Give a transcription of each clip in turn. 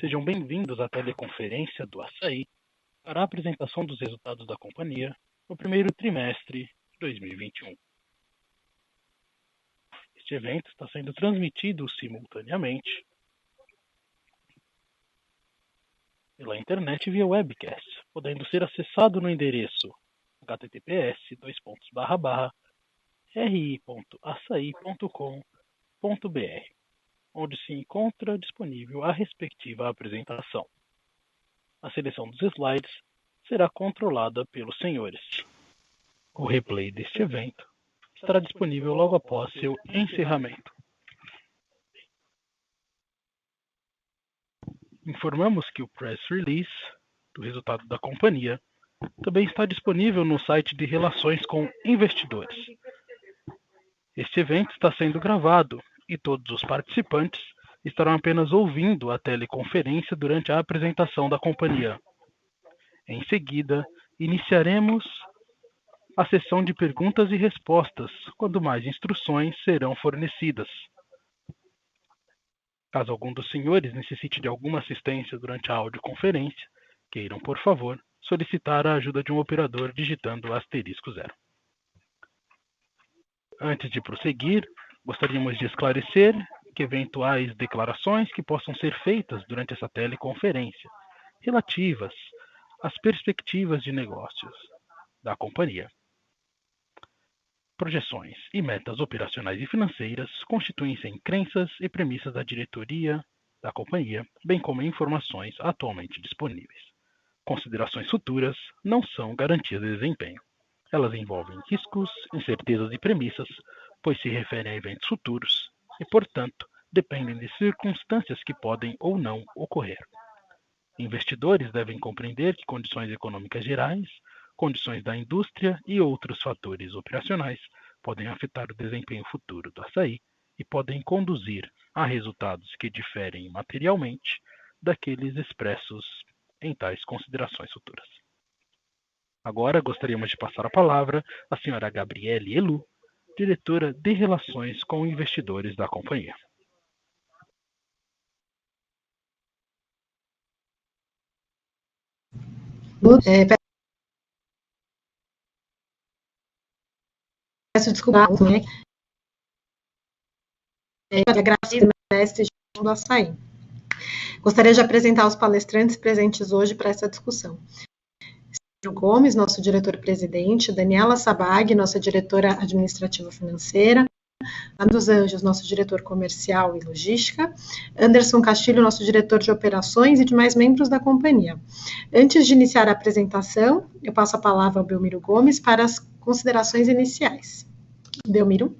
Sejam bem-vindos à teleconferência do Assaí para a apresentação dos resultados da companhia no primeiro trimestre de 2021. Este evento está sendo transmitido simultaneamente pela internet via webcast, podendo ser acessado no endereço https://ri.assai.com.br, onde se encontra disponível a respectiva apresentação. A seleção dos slides será controlada pelos senhores. O replay deste evento estará disponível logo após seu encerramento. Informamos que o press release do resultado da companhia também está disponível no site de Relações com Investidores. Este evento está sendo gravado e todos os participantes estarão apenas ouvindo a teleconferência durante a apresentação da companhia. Em seguida, iniciaremos a sessão de perguntas e respostas, quando mais instruções serão fornecidas. Caso algum dos senhores necessite de alguma assistência durante a audioconferência, queiram, por favor, solicitar a ajuda de um operador digitando *0. Antes de prosseguir, gostaríamos de esclarecer que eventuais declarações que possam ser feitas durante essa teleconferência relativas às perspectivas de negócios da companhia, projeções e metas operacionais e financeiras constituem-se em crenças e premissas da diretoria da companhia, bem como informações atualmente disponíveis. Considerações futuras não são garantias de desempenho. Elas envolvem riscos, incertezas e premissas, pois se referem a eventos futuros e, portanto, dependem de circunstâncias que podem ou não ocorrer. Investidores devem compreender que condições econômicas gerais, condições da indústria e outros fatores operacionais podem afetar o desempenho futuro do Assaí e podem conduzir a resultados que diferem materialmente daqueles expressos em tais considerações futuras. Agora gostaríamos de passar a palavra à senhora Gabriele Helu, diretora de Relações com Investidores da companhia. Peço desculpa, né? A Graça Mestre do Assaí. Gostaria de apresentar os palestrantes presentes hoje para essa discussão. Ciro Gomes, nosso diretor-presidente, Daniela Sabag, nossa diretora administrativa financeira, Ana dos Anjos, nosso diretor comercial e logística, Anderson Castilho, nosso diretor de operações e demais membros da companhia. Antes de iniciar a apresentação, eu passo a palavra ao Belmiro Gomes para as considerações iniciais. Belmiro.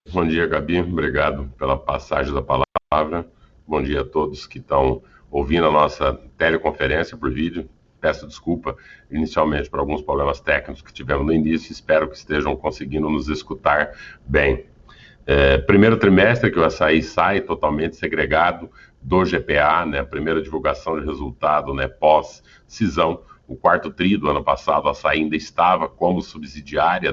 Bom dia, Gabi. Obrigado pela passagem da palavra. Bom dia a todos que estão ouvindo a nossa teleconferência por vídeo. Peço desculpa inicialmente por alguns problemas técnicos que tivemos no início. Espero que estejam conseguindo nos escutar bem. Primeiro trimestre que o Assaí sai totalmente segregado do GPA, né? Primeira divulgação de resultado, né? Pós-cisão. O quarto tri do ano passado, a Assaí ainda estava como subsidiária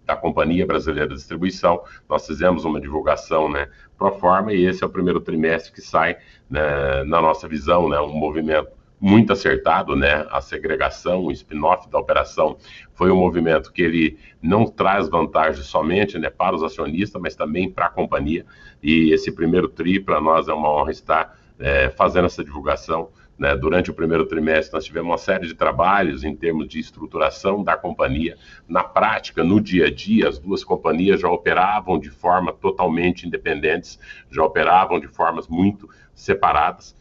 da Companhia Brasileira de Distribuição. Nós fizemos uma divulgação, né, pro forma, e esse é o primeiro trimestre que sai, né, na nossa visão, né, um movimento muito acertado, né, a segregação, o spin-off da operação foi um movimento que ele não traz vantagem somente, né, para os acionistas, mas também para a companhia, e esse primeiro tri, para nós, é uma honra estar fazendo essa divulgação. Né, durante o primeiro trimestre, nós tivemos uma série de trabalhos em termos de estruturação da companhia. Na prática, no dia a dia, as duas companhias já operavam de forma totalmente independentes, já operavam de formas muito separadas.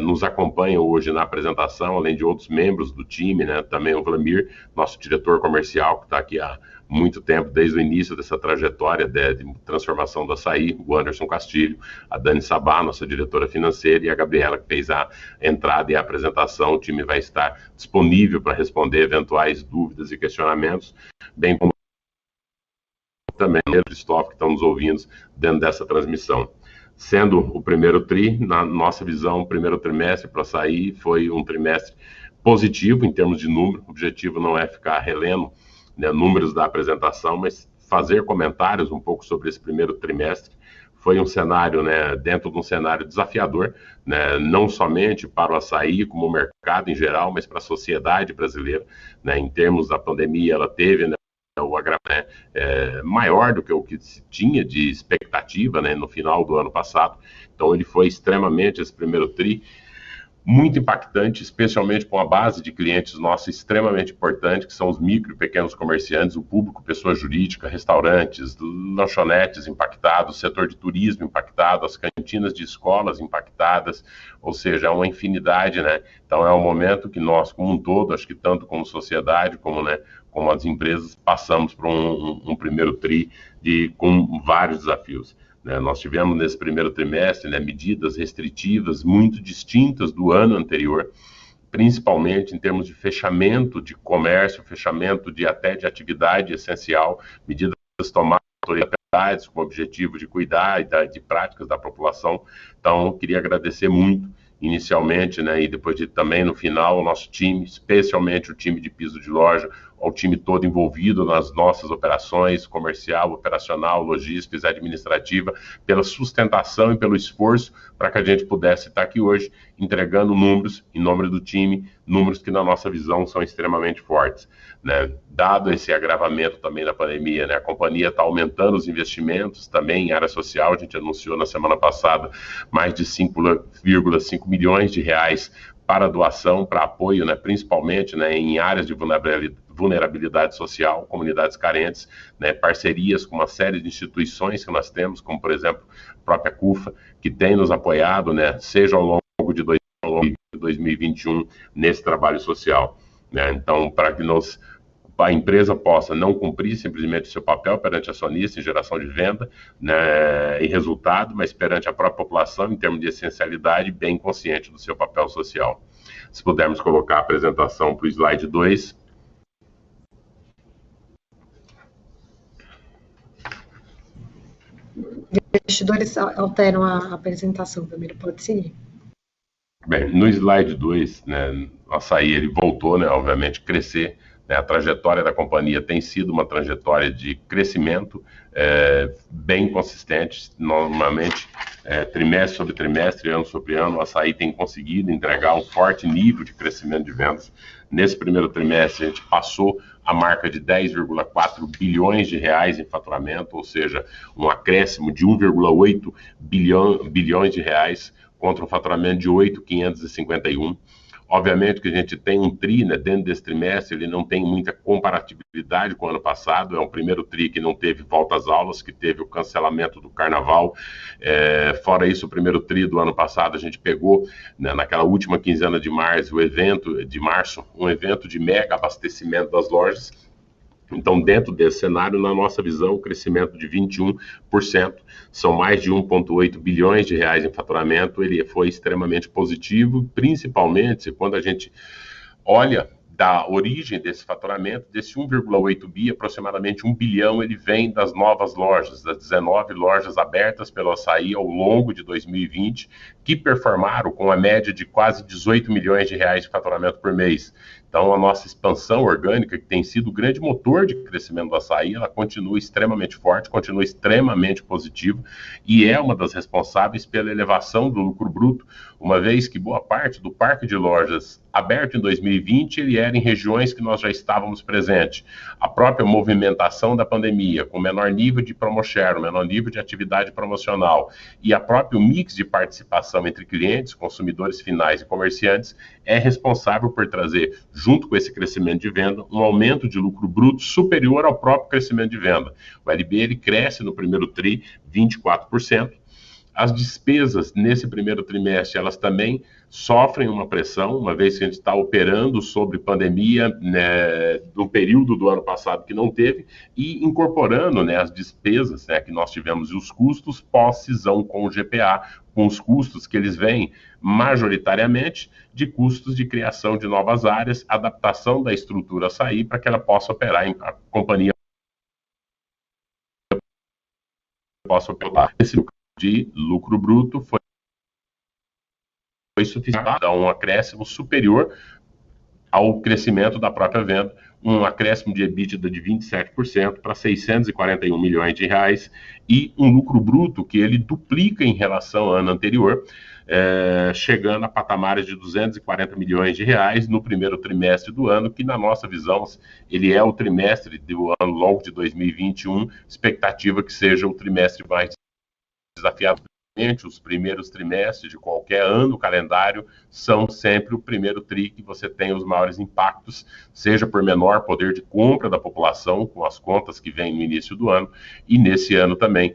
Nos acompanham hoje na apresentação, além de outros membros do time, né, também o Vladimir, nosso diretor comercial, que está aqui há muito tempo, desde o início dessa trajetória de transformação do Assaí, o Anderson Castilho, a Dani Sabá, nossa diretora financeira, e a Gabriela, que fez a entrada e a apresentação. O time vai estar disponível para responder eventuais dúvidas e questionamentos, bem como também o staff que estão nos ouvindo dentro dessa transmissão. Sendo o primeiro tri, na nossa visão, o primeiro trimestre para Assaí foi um trimestre positivo em termos de número. O objetivo não é ficar relendo, né, números da apresentação, mas fazer comentários um pouco sobre esse primeiro trimestre. Foi um cenário, né, dentro de um cenário desafiador, né, não somente para o açaí, como o mercado em geral, mas para a sociedade brasileira, né, em termos da pandemia, ela teve, né, o agravamento maior do que o que se tinha de expectativa, né, no final do ano passado. Então, ele foi extremamente, esse primeiro tri, muito impactante, especialmente com a base de clientes nossos extremamente importante, que são os micro e pequenos comerciantes, o público, pessoa jurídica, restaurantes, lanchonetes impactados, setor de turismo impactado, as cantinas de escolas impactadas, ou seja, é uma infinidade, né? Então é um momento que nós, como um todo, acho que tanto como sociedade, como, né, como as empresas, passamos por um primeiro tri com vários desafios. Nós tivemos nesse primeiro trimestre, né, medidas restritivas muito distintas do ano anterior, principalmente em termos de fechamento de comércio, fechamento até de atividade essencial, medidas tomadas por autoridades com o objetivo de cuidar de práticas da população. Então, eu queria agradecer muito inicialmente, né, e depois também no final, o nosso time, especialmente o time de piso de loja, ao time todo envolvido nas nossas operações, comercial, operacional, logística e administrativa, pela sustentação e pelo esforço para que a gente pudesse estar aqui hoje entregando números, em nome do time, números que na nossa visão são extremamente fortes, né? Dado esse agravamento também da pandemia, né, a companhia está aumentando os investimentos também em área social. A gente anunciou na semana passada mais de 5,5 milhões de reais para doação, para apoio, né, principalmente, né, em áreas de vulnerabilidade social, comunidades carentes, né, parcerias com uma série de instituições que nós temos, como, por exemplo, a própria CUFA, que tem nos apoiado, né, seja ao longo de 2021, nesse trabalho social, né? Então, para que a empresa possa não cumprir simplesmente o seu papel perante acionista em geração de venda, né, e resultado, mas perante a própria população em termos de essencialidade, bem consciente do seu papel social. Se pudermos colocar a apresentação para o slide 2. Investidores alteram a apresentação, primeiro pode seguir. Bem, no slide 2, né, o açaí ele voltou, né, obviamente, a crescer. A trajetória da companhia tem sido uma trajetória de crescimento bem consistente. Normalmente, trimestre sobre trimestre, ano sobre ano, o açaí tem conseguido entregar um forte nível de crescimento de vendas. Nesse primeiro trimestre, a gente passou a marca de 10,4 bilhões de reais em faturamento, ou seja, um acréscimo de 1,8 bilhões de reais contra um faturamento de 8.551. Obviamente que a gente tem um tri, né, dentro desse trimestre, ele não tem muita comparatibilidade com o ano passado. É um primeiro tri que não teve volta às aulas, que teve o cancelamento do carnaval. Fora isso, o primeiro tri do ano passado, a gente pegou, né, naquela última quinzena de março, um evento de mega abastecimento das lojas. Então, dentro desse cenário, na nossa visão, o crescimento de 21%, são mais de 1,8 bilhões de reais em faturamento, ele foi extremamente positivo, principalmente quando a gente olha da origem desse faturamento, desse 1,8 bi, aproximadamente 1 bilhão, ele vem das novas lojas, das 19 lojas abertas pelo açaí ao longo de 2020, que performaram com a média de quase 18 milhões de reais de faturamento por mês. Então, a nossa expansão orgânica, que tem sido o grande motor de crescimento do açaí, ela continua extremamente forte, continua extremamente positiva e é uma das responsáveis pela elevação do lucro bruto, uma vez que boa parte do parque de lojas aberto em 2020, ele era em regiões que nós já estávamos presentes. A própria movimentação da pandemia, com menor nível de promoshare, menor nível de atividade promocional e a próprio mix de participação entre clientes, consumidores finais e comerciantes, é responsável por trazer, junto com esse crescimento de venda, um aumento de lucro bruto superior ao próprio crescimento de venda. O LB ele cresce no primeiro tri 24%. As despesas nesse primeiro trimestre, elas também sofrem uma pressão, uma vez que a gente está operando sobre pandemia, né, no período do ano passado que não teve, e incorporando, né, as despesas, né, que nós tivemos e os custos pós-cisão com o GPA, com os custos que eles vêm majoritariamente de custos de criação de novas áreas, adaptação da estrutura açaí para que ela possa operar, a companhia possa operar. Esse de lucro bruto foi suficiente a um acréscimo superior ao crescimento da própria venda, um acréscimo de EBITDA de 27% para 641 milhões de reais e um lucro bruto que ele duplica em relação ao ano anterior, chegando a patamares de 240 milhões de reais no primeiro trimestre do ano, que na nossa visão ele é o trimestre do ano longo de 2021, expectativa que seja o trimestre mais desafiador. Os primeiros trimestres de qualquer ano calendário são sempre o primeiro tri que você tem os maiores impactos, seja por menor poder de compra da população, com as contas que vêm no início do ano, e nesse ano também,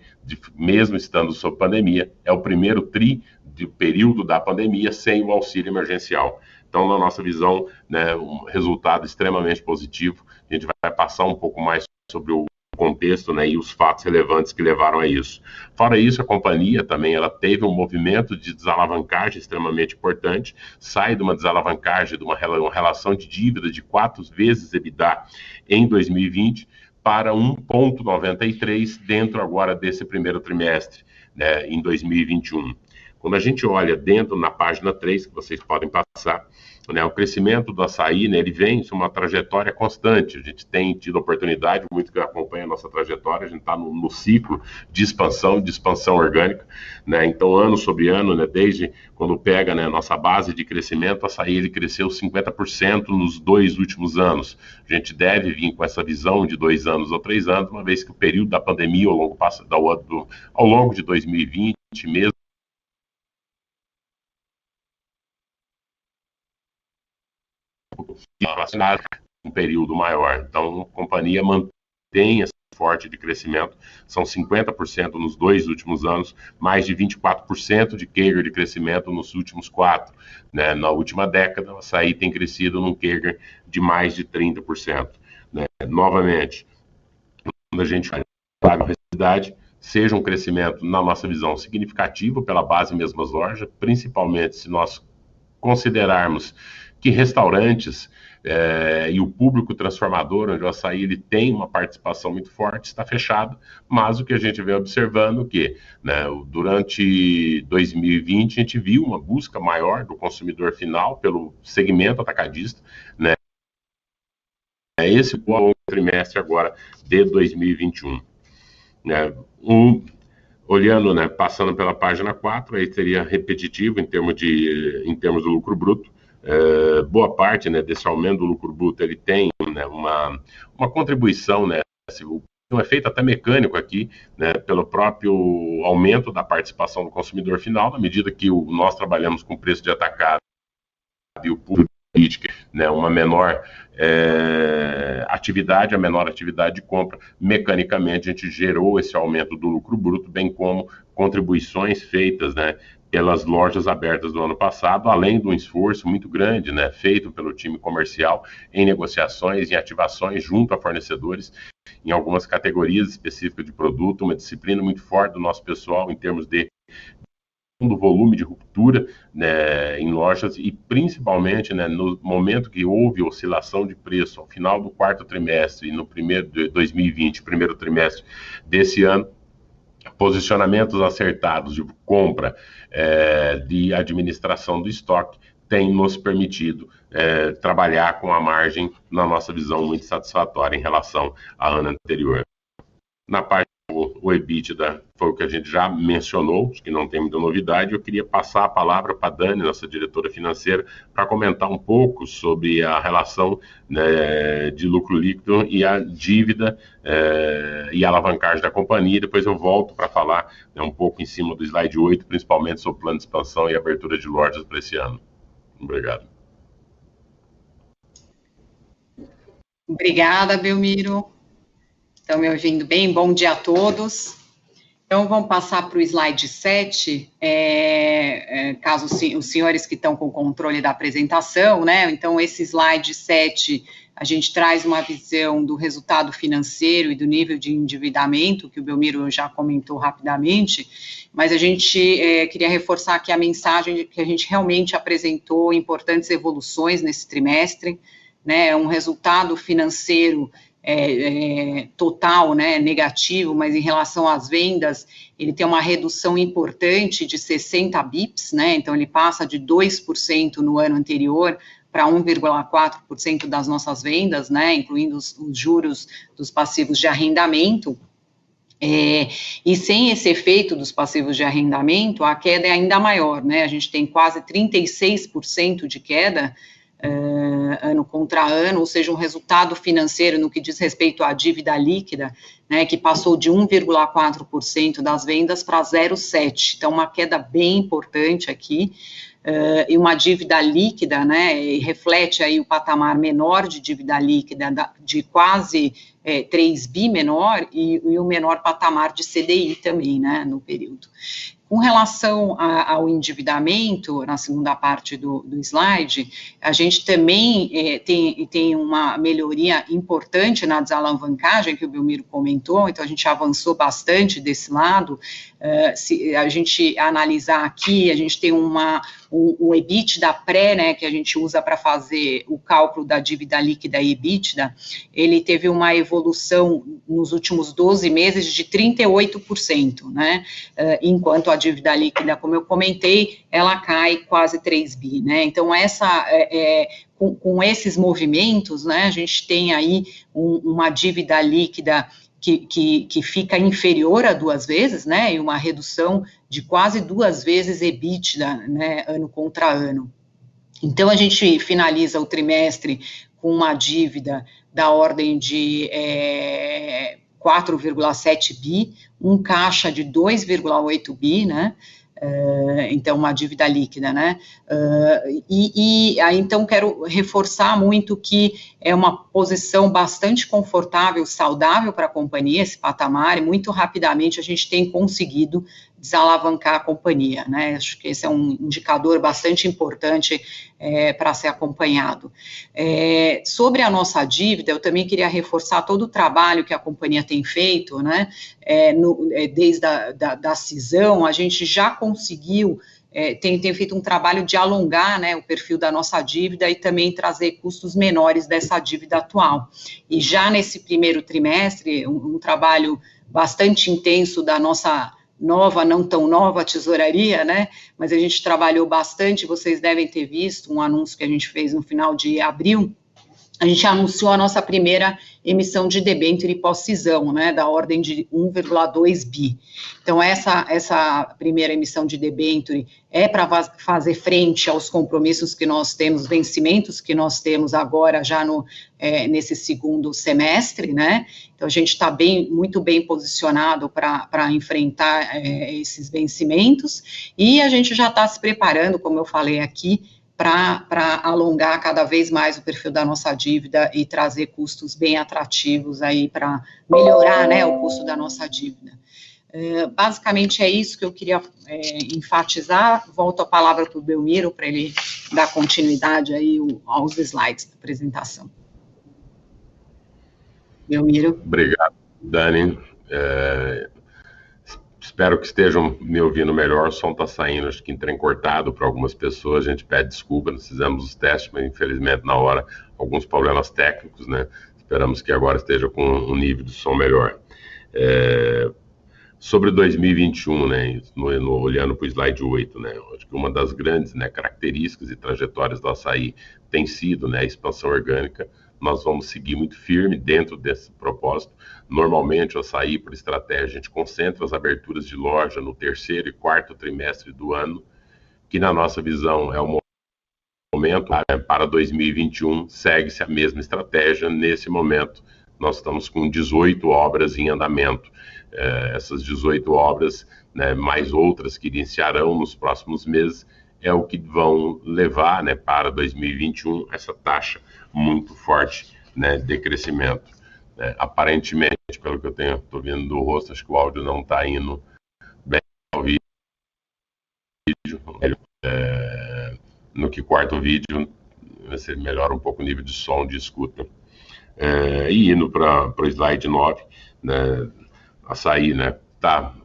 mesmo estando sob pandemia, é o primeiro tri do período da pandemia sem o auxílio emergencial. Então, na nossa visão, né, um resultado extremamente positivo. A gente vai passar um pouco mais sobre o contexto, né, e os fatos relevantes que levaram a isso. Fora isso, a companhia também ela teve um movimento de desalavancagem extremamente importante, sai de uma desalavancagem, de uma relação de dívida de 4 vezes EBITDA em 2020 para 1,93 dentro agora desse primeiro trimestre, né, em 2021. Quando a gente olha dentro na página 3, que vocês podem passar, né, o crescimento do açaí, né, ele vem de uma trajetória constante. A gente tem tido oportunidade, muito que acompanha a nossa trajetória, a gente está no ciclo de expansão orgânica, né, então ano sobre ano, né, desde quando pega, né, a nossa base de crescimento, o açaí ele cresceu 50% nos 2 últimos anos. A gente deve vir com essa visão de 2 anos ou 3 anos, uma vez que o período da pandemia ao longo de 2020 mesmo, vacinado um período maior. Então, a companhia mantém esse forte de crescimento, são 50% nos 2 últimos anos, mais de 24% de CAGR de crescimento nos últimos 4. Né? Na última década, o açaí tem crescido num CAGR de mais de 30%. Né? Novamente, quando a gente fala de rentabilidade, seja um crescimento, na nossa visão, significativo pela base mesmas lojas, principalmente se nós considerarmos que restaurantes e o público transformador, onde o açaí ele tem uma participação muito forte, está fechado, mas o que a gente vem observando que, né, durante 2020 a gente viu uma busca maior do consumidor final pelo segmento atacadista, né, esse é o trimestre agora de 2021. Né, olhando, né, passando pela página 4, aí seria repetitivo em termos do lucro bruto. Boa parte, né, desse aumento do lucro bruto ele tem, né, uma contribuição, né, um efeito até mecânico aqui, né, pelo próprio aumento da participação do consumidor final, na medida que nós trabalhamos com preço de atacado e o público, né, uma menor atividade, a menor atividade de compra, mecanicamente a gente gerou esse aumento do lucro bruto, bem como contribuições feitas, né, pelas lojas abertas do ano passado, além de um esforço muito grande, né, feito pelo time comercial em negociações e ativações junto a fornecedores em algumas categorias específicas de produto, uma disciplina muito forte do nosso pessoal em termos do volume de ruptura, né, em lojas e principalmente, né, no momento que houve oscilação de preço ao final do 4º trimestre e no primeiro de 2020, primeiro trimestre desse ano, posicionamentos acertados de compra, de administração do estoque, tem nos permitido trabalhar com a margem, na nossa visão, muito satisfatória em relação ao ano anterior. Na parte o EBITDA foi o que a gente já mencionou, acho que não tem muita novidade. Eu queria passar a palavra para a Dani, nossa diretora financeira, para comentar um pouco sobre a relação, né, de lucro líquido e a dívida e a alavancagem da companhia. Depois eu volto para falar, né, um pouco em cima do slide 8, principalmente sobre o plano de expansão e abertura de lojas para esse ano. Obrigado. Obrigada, Belmiro. Estão me ouvindo bem? Bom dia a todos. Então, vamos passar para o slide 7, caso os senhores que estão com o controle da apresentação, né? Então, esse slide 7, a gente traz uma visão do resultado financeiro e do nível de endividamento, que o Belmiro já comentou rapidamente, mas a gente queria reforçar aqui a mensagem que a gente realmente apresentou importantes evoluções nesse trimestre, né? Um resultado financeiro total, né, negativo, mas em relação às vendas, ele tem uma redução importante de 60 bips, né, então ele passa de 2% no ano anterior para 1,4% das nossas vendas, né, incluindo os juros dos passivos de arrendamento. E sem esse efeito dos passivos de arrendamento, a queda é ainda maior, né? A gente tem quase 36% de queda ano contra ano, ou seja, um resultado financeiro no que diz respeito à dívida líquida, né, que passou de 1,4% das vendas para 0,7%. Então, uma queda bem importante aqui. E uma dívida líquida, né, reflete aí o patamar menor de dívida líquida de quase 3 bi menor e o menor patamar de CDI também, né, no período. Com relação ao endividamento, na segunda parte do slide, a gente também tem uma melhoria importante na desalavancagem, que o Belmiro comentou, então a gente avançou bastante desse lado. Se a gente analisar aqui, a gente tem o EBITDA pré, né, que a gente usa para fazer o cálculo da dívida líquida e EBITDA, ele teve uma evolução nos últimos 12 meses de 38%, né, enquanto a dívida líquida, como eu comentei, ela cai quase 3 bi, né, então com esses movimentos, né, a gente tem aí uma dívida líquida que fica inferior a 2 vezes, né, e uma redução de quase 2 vezes EBITDA, né, ano contra ano. Então, a gente finaliza o trimestre com uma dívida da ordem de 4,7 bi, um caixa de 2,8 bi, né, então uma dívida líquida, né, e aí então quero reforçar muito que é uma posição bastante confortável, saudável para a companhia, esse patamar, e muito rapidamente a gente tem conseguido desalavancar a companhia, né, acho que esse é um indicador bastante importante para ser acompanhado. Sobre a nossa dívida, eu também queria reforçar todo o trabalho que a companhia tem feito, né, desde a cisão, a gente já conseguiu, tem feito um trabalho de alongar, né, o perfil da nossa dívida e também trazer custos menores dessa dívida atual. E já nesse primeiro trimestre, um trabalho bastante intenso da nossa nova, não tão nova tesouraria, né, mas a gente trabalhou bastante, vocês devem ter visto um anúncio que a gente fez no final de abril, a gente anunciou a nossa primeira emissão de debênture pós-cisão, né, da ordem de 1,2 bi. Então, essa primeira emissão de debênture é para fazer frente aos compromissos que nós temos, vencimentos que nós temos agora já nesse segundo semestre, né, então a gente está muito bem posicionado para enfrentar esses vencimentos, e a gente já está se preparando, como eu falei aqui, para alongar cada vez mais o perfil da nossa dívida e trazer custos bem atrativos aí para melhorar, né, o custo da nossa dívida. Basicamente é isso que eu queria enfatizar. Volto a palavra para o Belmiro para ele dar continuidade aí aos slides da apresentação. Belmiro. Obrigado, Dani. Espero que estejam me ouvindo melhor, o som está saindo, acho que entrecortado para algumas pessoas, a gente pede desculpa, nós fizemos os testes, mas infelizmente na hora, alguns problemas técnicos, né, esperamos que agora esteja com um nível de som melhor. Sobre 2021, né, olhando para o slide 8, né, acho que uma das grandes, né, características e trajetórias do Assaí tem sido, né, a expansão orgânica. Nós vamos seguir muito firme dentro desse propósito. Normalmente, o Assaí, por estratégia, a gente concentra as aberturas de loja no terceiro e quarto trimestre do ano, que na nossa visão é o momento, para 2021, segue-se a mesma estratégia. Nesse momento, nós estamos com 18 obras em andamento. Essas 18 obras, né, mais outras que iniciarão nos próximos meses, é o que vão levar, né, para 2021 essa taxa muito forte, né, de crescimento. Aparentemente, pelo que eu estou vendo do rosto, acho que o áudio não está indo bem ao vídeo. No que corta o vídeo, você melhora um pouco o nível de som, de escuta. E indo para o slide 9, né, Assaí, né, tá,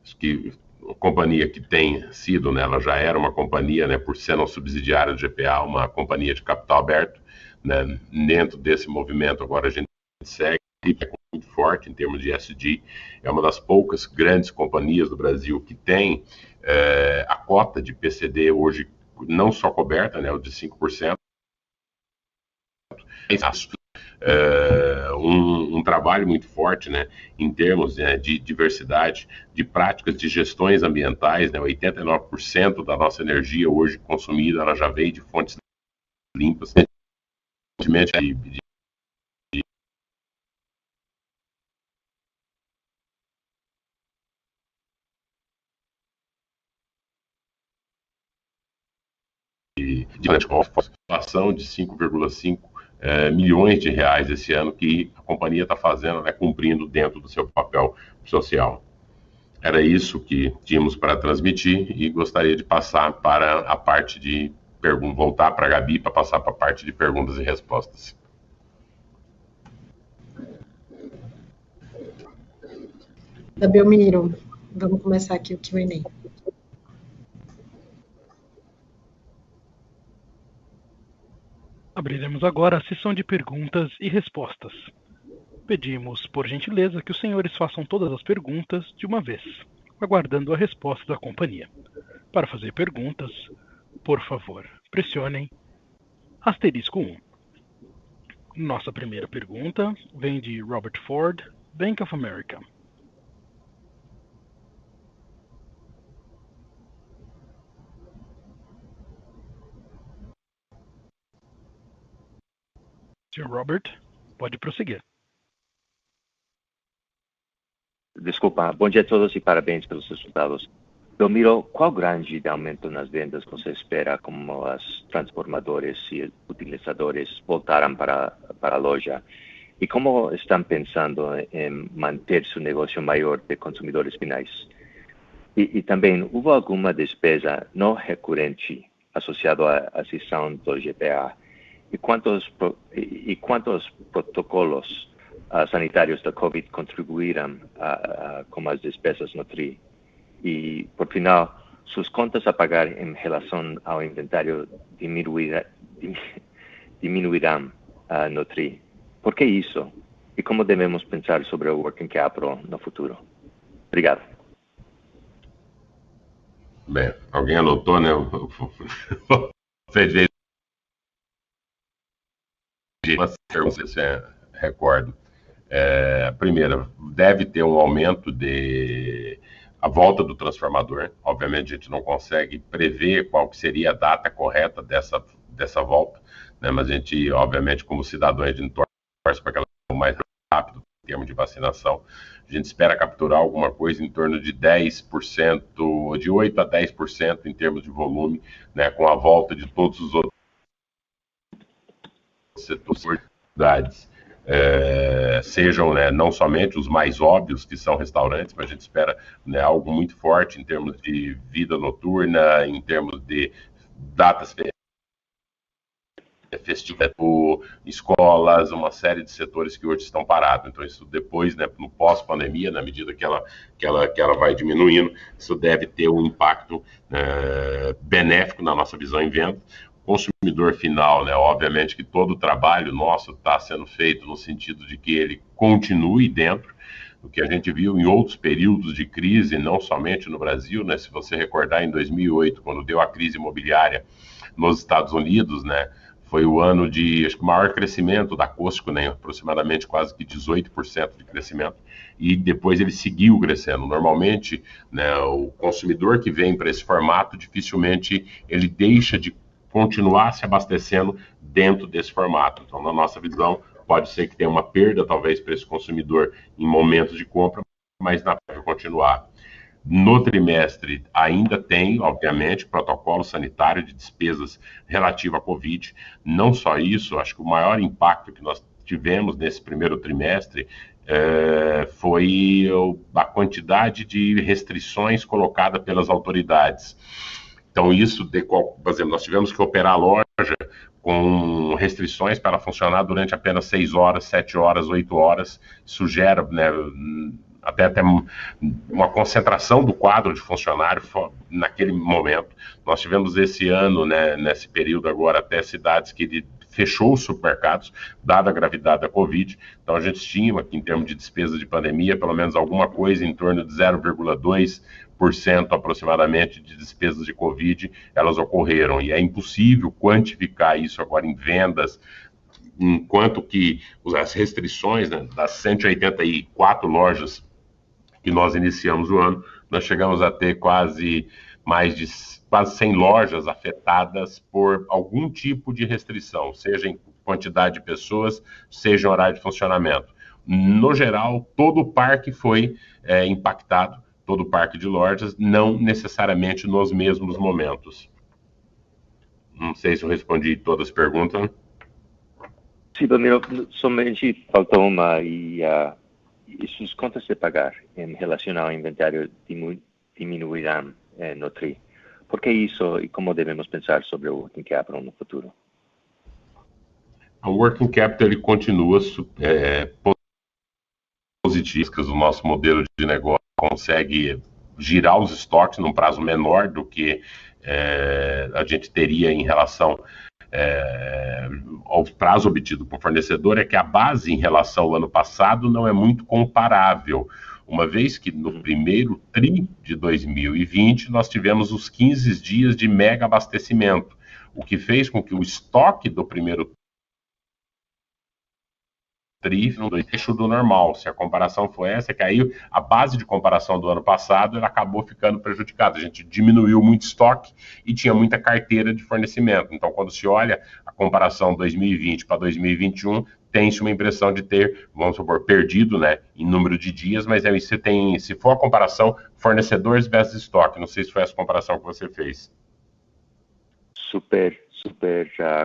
acho que a companhia que tem sido, né, ela já era uma companhia, né, por ser não subsidiária do GPA, uma companhia de capital aberto, né, dentro desse movimento agora a gente segue muito forte em termos de ESG, é uma das poucas grandes companhias do Brasil que tem a cota de PCD hoje não só coberta, né, o de 5%, um trabalho muito forte, né, em termos, né, de diversidade, de práticas de gestões ambientais, né, 89% da nossa energia hoje consumida, ela já veio de fontes limpas, participação de 5,5 milhões de reais esse ano que a companhia está fazendo, né, cumprindo dentro do seu papel social. Era isso que tínhamos para transmitir e gostaria de passar para a parte de perguntas, voltar para a Gabi para passar para a parte de perguntas e respostas. Da Belmiro, vamos começar aqui o Q&A. Abriremos agora a sessão de perguntas e respostas. Pedimos, por gentileza, que os senhores façam todas as perguntas de uma vez, aguardando a resposta da companhia. Para fazer perguntas, por favor, pressionem *1. Nossa primeira pergunta vem de Robert Ford, Bank of America. Sr. Robert, pode prosseguir. Desculpa, bom dia a todos e parabéns pelos resultados. Belmiro, qual grande aumento nas vendas você espera como os transformadores e utilizadores voltaram para a loja? E como estão pensando em manter seu negócio maior de consumidores finais? E também, houve alguma despesa não recorrente associada à sessão do GPA? E quantos protocolos sanitários da Covid contribuíram com as despesas no TRI? E, por final, suas contas a pagar em relação ao inventário diminuirão no TRI. Por que isso? E como devemos pensar sobre o working capital no futuro? Obrigado. Bem, alguém anotou, né? Fez uma pergunta, se recordo. Primeiro, deve ter um aumento a volta do transformador. Obviamente, a gente não consegue prever qual que seria a data correta dessa volta, né? Mas a gente, obviamente, como cidadão, a gente torce para que ela seja o mais rápido em termos de vacinação. A gente espera capturar alguma coisa em torno de 10%, de 8% a 10% em termos de volume, né? Com a volta de todos os outros setores, sejam, né, não somente os mais óbvios, que são restaurantes, mas a gente espera, né, algo muito forte em termos de vida noturna, em termos de datas festivas, escolas, uma série de setores que hoje estão parados. Então, isso depois, né, no pós-pandemia, na medida que ela vai diminuindo, isso deve ter um impacto benéfico na nossa visão em venda. Consumidor final, né? Obviamente que todo o trabalho nosso está sendo feito no sentido de que ele continue dentro do que a gente viu em outros períodos de crise, não somente no Brasil, né? Se você recordar, em 2008, quando deu a crise imobiliária nos Estados Unidos, né? Foi o ano de, acho que, o maior crescimento da Costco, né? Aproximadamente quase que 18% de crescimento, e depois ele seguiu crescendo. Normalmente, né, o consumidor que vem para esse formato, dificilmente ele deixa de continuar se abastecendo dentro desse formato. Então, na nossa visão, pode ser que tenha uma perda, talvez, para esse consumidor em momentos de compra, mas na para continuar. No trimestre, ainda tem, obviamente, protocolo sanitário de despesas relativa à Covid. Não só isso, acho que o maior impacto que nós tivemos nesse primeiro trimestre foi a quantidade de restrições colocada pelas autoridades. Então, isso, por exemplo, nós tivemos que operar a loja com restrições para ela funcionar durante apenas 6 horas, 7 horas, 8 horas. Isso gera, né, até uma concentração do quadro de funcionário naquele momento. Nós tivemos esse ano, né, nesse período agora, até cidades que fechou os supermercados, dada a gravidade da Covid. Então, a gente estima que, em termos de despesa de pandemia, pelo menos alguma coisa em torno de 0,2% aproximadamente de despesas de Covid, elas ocorreram. E é impossível quantificar isso agora em vendas enquanto que as restrições, né, das 184 lojas que nós iniciamos o ano, nós chegamos a ter quase 100 lojas afetadas por algum tipo de restrição, seja em quantidade de pessoas, seja em horário de funcionamento. No geral, todo o parque foi impactado, todo o parque de lojas, não necessariamente nos mesmos momentos. Não sei se eu respondi todas as perguntas. Sim, Belmiro, somente faltou uma, e suas contas de pagar em relação ao inventário diminuirão no TRI. Por que isso e como devemos pensar sobre o working capital no futuro? O working capital ele continua positivo, o nosso modelo de negócio consegue girar os estoques num prazo menor do que a gente teria em relação ao prazo obtido por fornecedor. É que a base em relação ao ano passado não é muito comparável, uma vez que no primeiro TRI de 2020 nós tivemos os 15 dias de mega abastecimento, o que fez com que o estoque do primeiro TRI não deixou do normal. Se a comparação foi essa, que aí a base de comparação do ano passado ela acabou ficando prejudicada. A gente diminuiu muito estoque e tinha muita carteira de fornecimento. Então, quando se olha a comparação 2020 para 2021, tem-se uma impressão de ter, vamos supor, perdido, né, em número de dias, mas aí você tem, se for a comparação, fornecedores versus estoque. Não sei se foi essa comparação que você fez. Super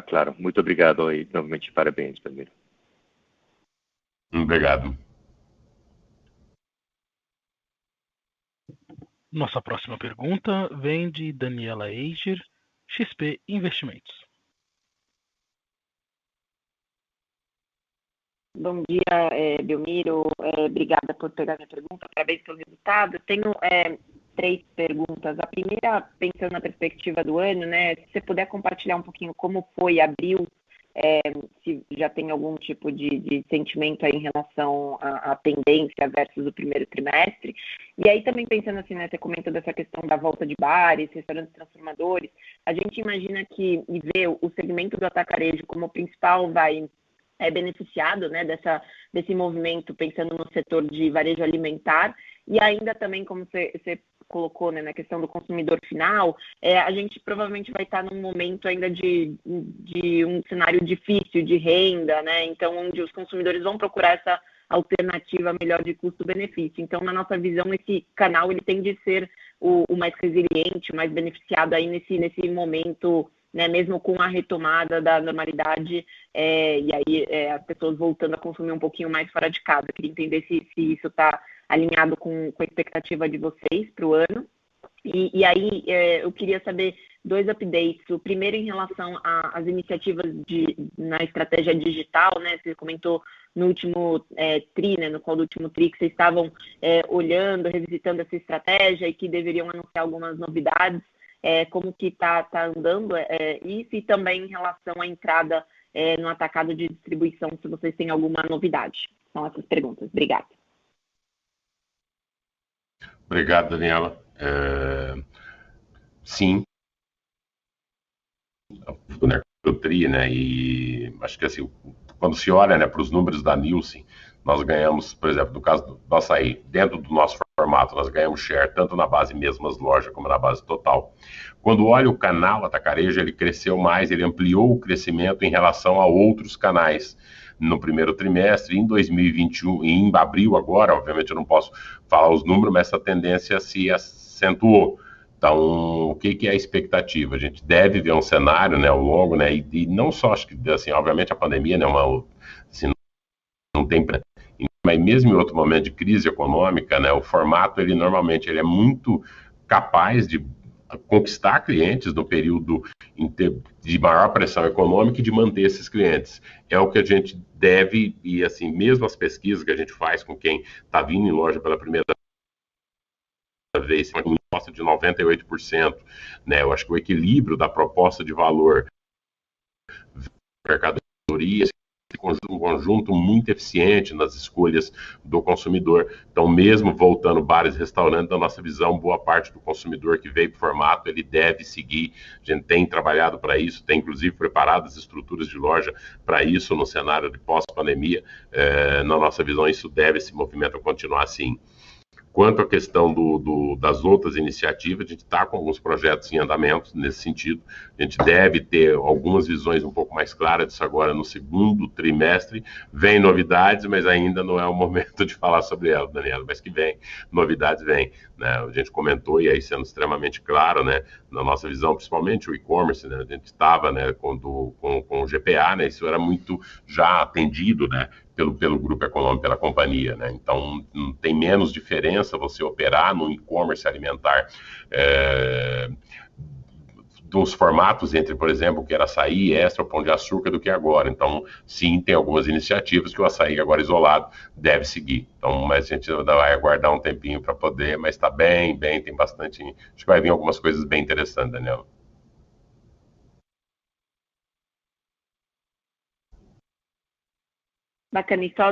claro. Muito obrigado e novamente parabéns, Belmiro. Obrigado. Nossa próxima pergunta vem de Daniela Eiger, XP Investimentos. Bom dia, Belmiro. Obrigada por pegar minha pergunta. Parabéns pelo resultado. Tenho 3 perguntas. A primeira, pensando na perspectiva do ano, né? Se você puder compartilhar um pouquinho como foi abril, se já tem algum tipo de sentimento aí em relação à tendência versus o primeiro trimestre. E aí também pensando assim, né, você comentou dessa questão da volta de bares, restaurantes transformadores, a gente imagina que e vê o segmento do atacarejo como principal beneficiado, né, desse movimento, pensando no setor de varejo alimentar, e ainda também, como você colocou, né, na questão do consumidor final, a gente provavelmente vai estar num momento ainda de um cenário difícil de renda, né, então onde os consumidores vão procurar essa alternativa melhor de custo-benefício. Então, na nossa visão, esse canal ele tende a ser o mais resiliente, o mais beneficiado aí nesse momento, né, mesmo com a retomada da normalidade, e aí as pessoas voltando a consumir um pouquinho mais fora de casa. Eu queria entender se isso está alinhado com a expectativa de vocês para o ano. E aí eu queria saber 2 updates. O primeiro em relação às iniciativas na estratégia digital, né? Você comentou no último TRI, né, no call do último TRI, que vocês estavam olhando, revisitando essa estratégia e que deveriam anunciar algumas novidades. Como que está andando isso, e também em relação à entrada no atacado de distribuição, se vocês têm alguma novidade. São essas perguntas. Obrigada. Obrigado, Daniela. Sim, o TRI, né, e acho que assim, quando se olha, né, para os números da Nielsen, nós ganhamos, por exemplo, no caso do açaí, dentro do nosso formato, nós ganhamos share tanto na base mesmas lojas como na base total. Quando olha o canal atacarejo, ele cresceu mais, ele ampliou o crescimento em relação a outros canais no primeiro trimestre. Em 2021, em abril agora, obviamente eu não posso falar os números, mas essa tendência se acentuou. Então, o que é a expectativa? A gente deve ver um cenário, né, ao longo, né, e não só, acho que, assim, obviamente a pandemia, né, assim, não tem, mas mesmo em outro momento de crise econômica, né, o formato, ele normalmente ele é muito capaz de conquistar clientes no período de maior pressão econômica e de manter esses clientes. É o que a gente deve, e assim, mesmo as pesquisas que a gente faz com quem está vindo em loja pela primeira vez, uma proposta de 98%, né? Eu acho que o equilíbrio da proposta de valor, mercadoria, um conjunto muito eficiente nas escolhas do consumidor. Então, mesmo voltando bares e restaurantes, na nossa visão, boa parte do consumidor que veio para o formato, ele deve seguir. A gente tem trabalhado para isso, tem inclusive preparado as estruturas de loja para isso no cenário de pós-pandemia. Na nossa visão, esse movimento continuar assim. Quanto à questão das outras iniciativas, a gente está com alguns projetos em andamento nesse sentido. A gente deve ter algumas visões um pouco mais claras disso agora no segundo trimestre. Vem novidades, mas ainda não é o momento de falar sobre elas, Daniela. Mas que vem, novidades vem. Né? A gente comentou, e aí sendo extremamente claro, né, na nossa visão, principalmente o e-commerce, né, a gente estava, né, com o GPA, né, isso era muito já atendido, né, pelo grupo econômico, pela companhia, né? Então, tem menos diferença você operar no e-commerce alimentar dos formatos entre, por exemplo, que era açaí, extra, pão de açúcar, do que agora. Então, sim, tem algumas iniciativas que o açaí agora isolado deve seguir. Então, mas a gente vai aguardar um tempinho para poder, mas está bem, tem bastante, acho que vai vir algumas coisas bem interessantes, Daniel. Bacana, e só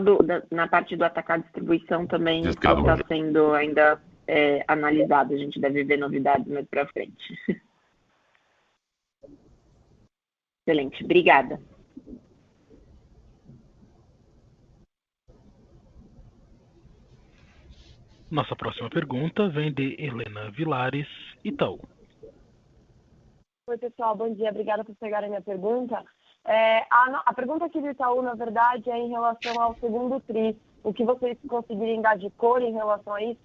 na parte do atacado distribuição também está sendo ainda analisado, a gente deve ver novidades mais para frente. Excelente, obrigada. Nossa próxima pergunta vem de Helena Vilares, Itaú. Oi, pessoal, bom dia, obrigada por pegarem a minha pergunta. A pergunta aqui do Itaú, na verdade, é em relação ao segundo TRI. O que vocês conseguirem dar de cor em relação a isso,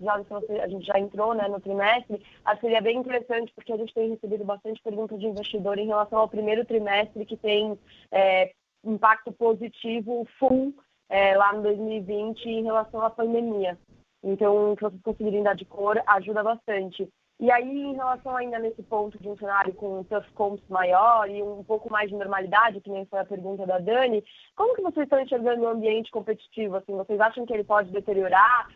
a gente já entrou, né, no trimestre, acho que seria bem interessante, porque a gente tem recebido bastante perguntas de investidor em relação ao primeiro trimestre, que tem impacto positivo full lá no 2020 em relação à pandemia. Então, o que vocês conseguirem dar de cor ajuda bastante. E aí, em relação ainda nesse ponto de um cenário com um tough comps maior e um pouco mais de normalidade, que nem foi a pergunta da Dani, como que vocês estão enxergando o ambiente competitivo? Assim, vocês acham que ele pode deteriorar,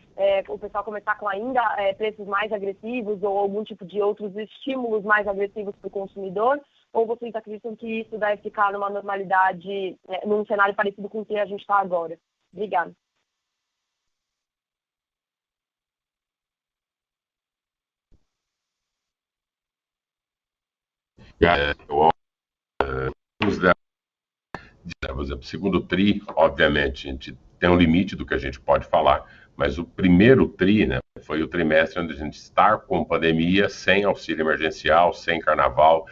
o pessoal começar com ainda preços mais agressivos ou algum tipo de outros estímulos mais agressivos para o consumidor? Ou vocês acreditam que isso deve ficar numa normalidade, num cenário parecido com o que a gente está agora? Obrigada. Por exemplo, segundo TRI, obviamente, a gente tem um limite do que a gente pode falar, mas o primeiro TRI, né, foi o trimestre onde a gente está com pandemia, sem auxílio emergencial, sem carnaval.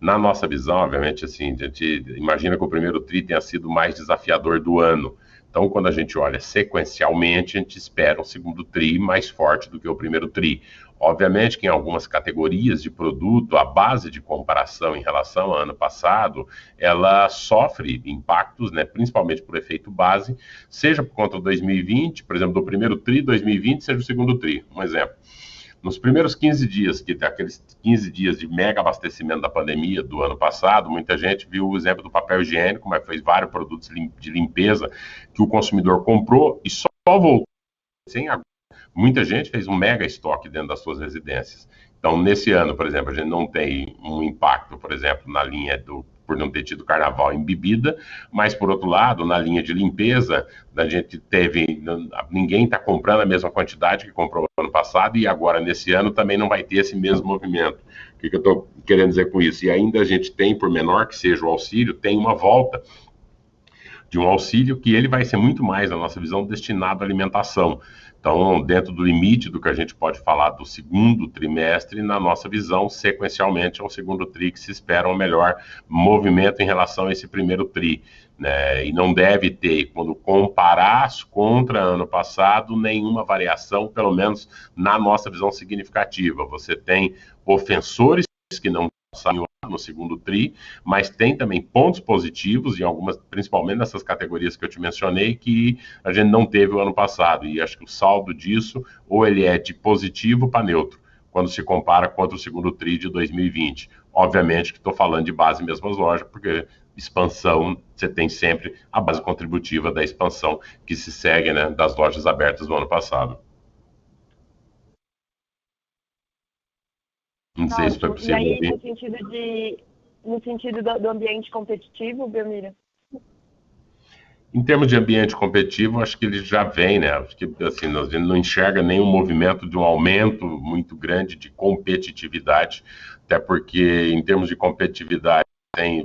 Na nossa visão, obviamente, assim, a gente imagina que o primeiro TRI tenha sido o mais desafiador do ano. Então, quando a gente olha sequencialmente, a gente espera um segundo TRI mais forte do que o primeiro TRI. Obviamente que em algumas categorias de produto, a base de comparação em relação ao ano passado, ela sofre impactos, né, principalmente por efeito base, seja por conta do 2020, por exemplo, do primeiro TRI 2020, seja o segundo TRI. Um exemplo. Nos primeiros 15 dias, aqueles 15 dias de mega abastecimento da pandemia do ano passado, muita gente viu o exemplo do papel higiênico, mas fez vários produtos de limpeza que o consumidor comprou e só voltou sem agora. Muita gente fez um mega estoque dentro das suas residências. Então, nesse ano, por exemplo, a gente não tem um impacto, por exemplo, na linha por não ter tido carnaval em bebida, mas, por outro lado, na linha de limpeza, a gente ninguém está comprando a mesma quantidade que comprou no ano passado e agora, nesse ano, também não vai ter esse mesmo movimento. O que eu estou querendo dizer com isso? E ainda a gente tem, por menor que seja o auxílio, tem uma volta de um auxílio que ele vai ser muito mais, na nossa visão, destinado à alimentação. Então, dentro do limite do que a gente pode falar do segundo trimestre, na nossa visão, sequencialmente, é um segundo TRI que se espera um melhor movimento em relação a esse primeiro TRI. Né? E não deve ter, quando comparar contra ano passado, nenhuma variação, pelo menos na nossa visão significativa. Você tem ofensores que não saem no segundo TRI, mas tem também pontos positivos em algumas, principalmente nessas categorias que eu te mencionei, que a gente não teve o ano passado, e acho que o saldo disso, ou ele é de positivo para neutro, quando se compara contra o segundo TRI de 2020. Obviamente que estou falando de base mesmas lojas, porque expansão, você tem sempre a base contributiva da expansão que se segue, né, das lojas abertas do ano passado. Não sei se foi possível. E aí, no sentido do ambiente competitivo, Belmiro? Em termos de ambiente competitivo, acho que ele já vem, né? Acho que assim, a gente não enxerga nenhum movimento de um aumento muito grande de competitividade, até porque em termos de competitividade,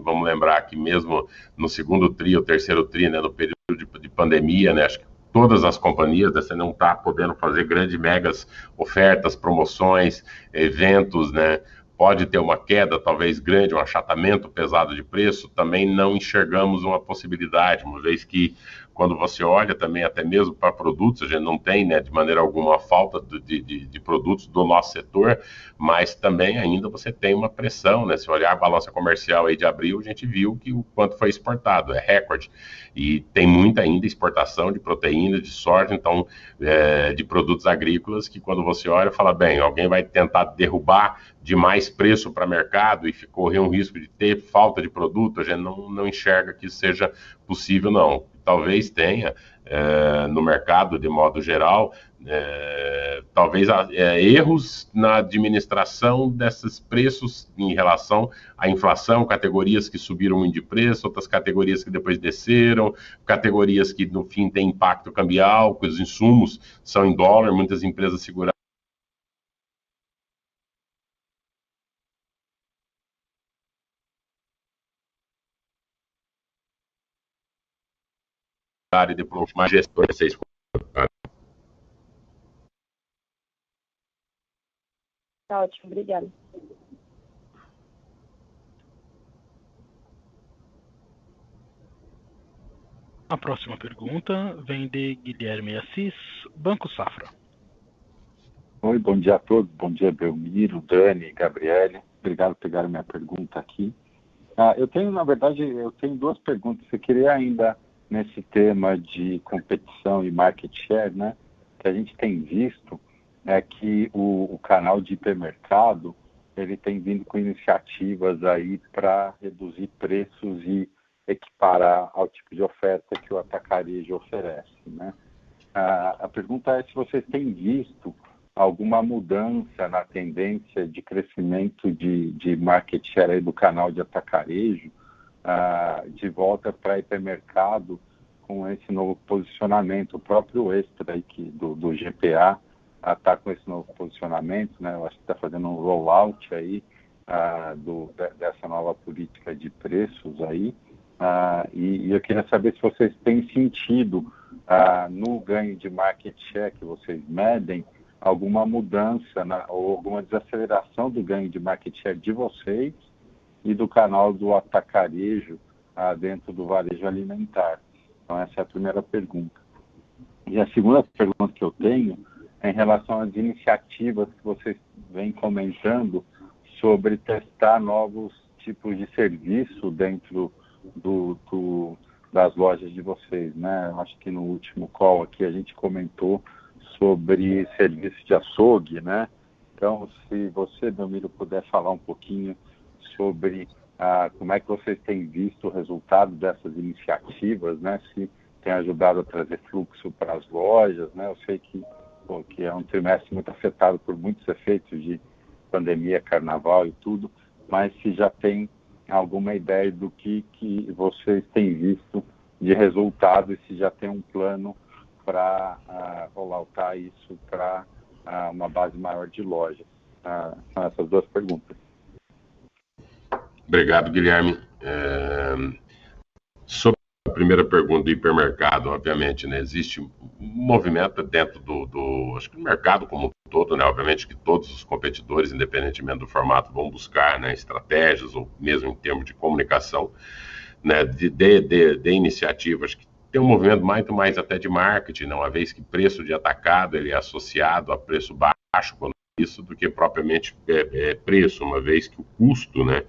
vamos lembrar que mesmo no segundo tri, ou terceiro tri, né, no período de pandemia, né, acho que todas as companhias, né, você não está podendo fazer grandes megas ofertas, promoções, eventos, né? Pode ter uma queda talvez grande, um achatamento pesado de preço, também não enxergamos uma possibilidade, uma vez que quando você olha também até mesmo para produtos, a gente não tem, né, de maneira alguma a falta de produtos do nosso setor, mas também ainda você tem uma pressão, né? Se olhar a balança comercial aí de abril, a gente viu que o quanto foi exportado, é recorde, e tem muita ainda exportação de proteína, de soja, então de produtos agrícolas, que quando você olha, fala, bem, alguém vai tentar derrubar de mais preço para mercado e correr um risco de ter falta de produto, a gente não enxerga que isso seja possível, não. Talvez tenha no mercado, de modo geral, talvez erros na administração desses preços em relação à inflação, categorias que subiram muito de preço, outras categorias que depois desceram, categorias que no fim têm impacto cambial, que os insumos são em dólar, muitas empresas seguraram e depois mais gestor de 6. Tá ótimo, obrigada. A próxima pergunta vem de Guilherme Assis, Banco Safra. Oi, bom dia a todos. Bom dia, Belmiro, Dani, Gabriele. Obrigado por pegar a minha pergunta aqui. Eu tenho duas perguntas. Eu queria ainda, nesse tema de competição e market share, né, que a gente tem visto é que o canal de hipermercado, ele tem vindo com iniciativas aí para reduzir preços e equiparar ao tipo de oferta que o atacarejo oferece, né? A pergunta é se vocês têm visto alguma mudança na tendência de crescimento de market share aí do canal de atacarejo, de volta para hipermercado com esse novo posicionamento. O próprio Extra aí do GPA está com esse novo posicionamento, né? Eu acho que está fazendo um rollout aí dessa nova política de preços aí. E eu queria saber se vocês têm sentido no ganho de market share que vocês medem alguma mudança ou alguma desaceleração do ganho de market share de vocês e do canal do atacarejo dentro do varejo alimentar. Então essa é a primeira pergunta. E a segunda pergunta que eu tenho é em relação às iniciativas que vocês vêm comentando sobre testar novos tipos de serviço dentro das lojas de vocês, né? Acho que no último call aqui a gente comentou sobre serviço de açougue, né? Então, se você, Belmiro, puder falar um pouquinho sobre como é que vocês têm visto o resultado dessas iniciativas, né? Se tem ajudado a trazer fluxo para as lojas, né? Eu sei que é um trimestre muito afetado por muitos efeitos de pandemia, carnaval e tudo, mas se já tem alguma ideia do que vocês têm visto de resultado e se já tem um plano para rolloutar isso para uma base maior de lojas. São essas duas perguntas. Obrigado, Guilherme. Sobre a primeira pergunta do hipermercado, obviamente, né, existe um movimento dentro acho que do mercado como um todo, né, obviamente que todos os competidores, independentemente do formato, vão buscar, né, estratégias, ou mesmo em termos de comunicação, né, de iniciativas que tem um movimento muito mais até de marketing, não, uma vez que preço de atacado ele é associado a preço baixo, quando isso, do que propriamente preço, uma vez que o custo, né,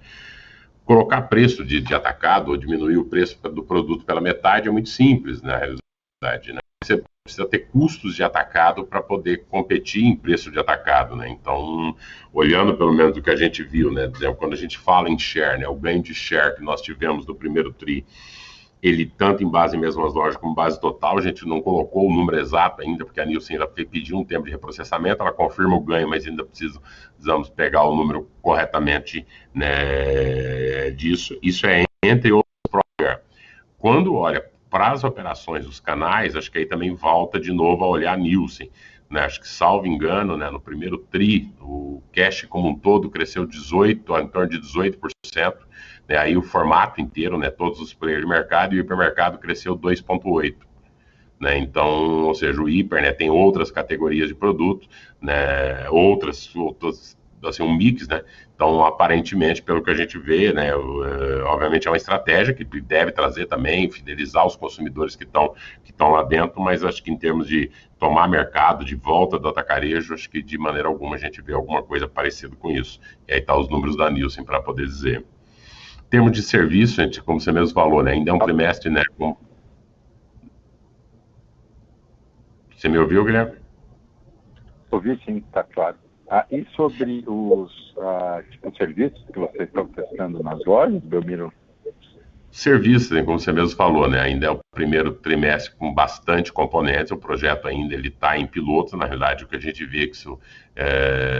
colocar preço de atacado ou diminuir o preço do produto pela metade é muito simples, na realidade, né? Você precisa ter custos de atacado para poder competir em preço de atacado, né? Então, olhando pelo menos o que a gente viu, né? Quando a gente fala em share, né? O ganho de share que nós tivemos no primeiro tri, ele tanto em base mesmo as lojas como base total, a gente não colocou o número exato ainda, porque a Nielsen ainda pediu um tempo de reprocessamento, ela confirma o ganho, mas ainda precisamos pegar o número corretamente, né, disso. Isso é entre outros. Quando olha para as operações dos canais, acho que aí também volta de novo a olhar Nielsen, né? Acho que, salvo engano, né, no primeiro TRI, o cash como um todo cresceu em torno de 18%, né? Aí o formato inteiro, né, todos os players de mercado, e o hipermercado cresceu 2,8%. Né? Então, ou seja, o hiper, né, tem outras categorias de produto, né, outras, assim, um mix, né? Então, aparentemente, pelo que a gente vê, né, obviamente é uma estratégia que deve trazer também, fidelizar os consumidores que estão lá dentro, mas acho que em termos de tomar mercado de volta do atacarejo, acho que de maneira alguma a gente vê alguma coisa parecida com isso. E aí tá os números da Nielsen para poder dizer. Em termos de serviço, gente, como você mesmo falou, né, ainda é um trimestre, né, Você me ouviu, Guilherme? Ouvi, sim, está claro. E sobre os serviços que vocês estão testando nas lojas, Belmiro? Serviços, né, como você mesmo falou, né, ainda é o primeiro trimestre com bastante componentes, o projeto ainda está em piloto, na realidade o que a gente vê é que isso,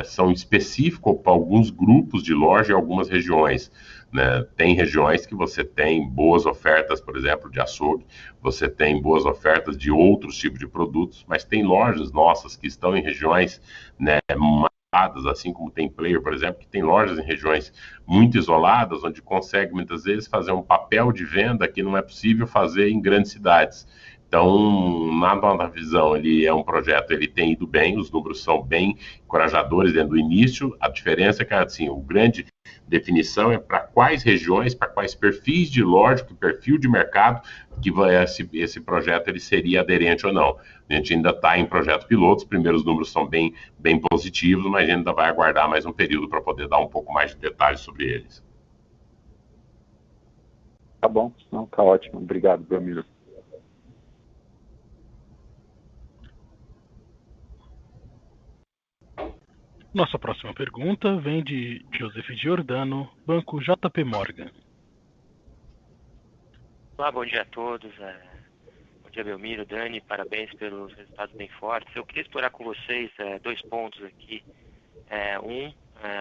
são específicos para alguns grupos de loja e algumas regiões, né? Tem regiões que você tem boas ofertas, por exemplo, de açougue, você tem boas ofertas de outros tipos de produtos, mas tem lojas nossas que estão em regiões, né, assim como tem player, por exemplo, que tem lojas em regiões muito isoladas, onde consegue muitas vezes fazer um papel de venda que não é possível fazer em grandes cidades. Então, na nossa visão, ele é um projeto, ele tem ido bem, os números são bem encorajadores dentro do início. A diferença é que, assim, o grande definição é para quais regiões, para quais perfis de loja, que perfil de mercado que esse projeto ele seria aderente ou não. A gente ainda está em projeto piloto, os primeiros números são bem positivos, mas a gente ainda vai aguardar mais um período para poder dar um pouco mais de detalhes sobre eles. Tá bom, não, tá ótimo. Obrigado, Belmiro. Nossa próxima pergunta vem de Joseph Giordano, Banco JP Morgan. Olá, bom dia a todos. Bom dia, Belmiro, Dani, parabéns pelos resultados bem fortes. Eu queria explorar com vocês 2 pontos aqui.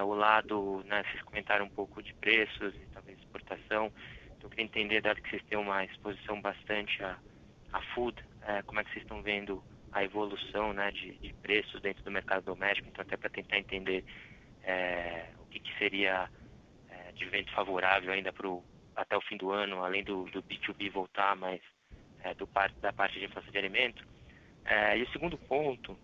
O lado, né, vocês comentaram um pouco de preços e talvez exportação. Então, eu queria entender, dado que vocês têm uma exposição bastante a food, como é que vocês estão vendo a evolução, né, de preços dentro do mercado doméstico, então até para tentar entender o que seria de vento favorável ainda até o fim do ano, além do B2B voltar, mas da parte de inflação de alimento. E o segundo ponto,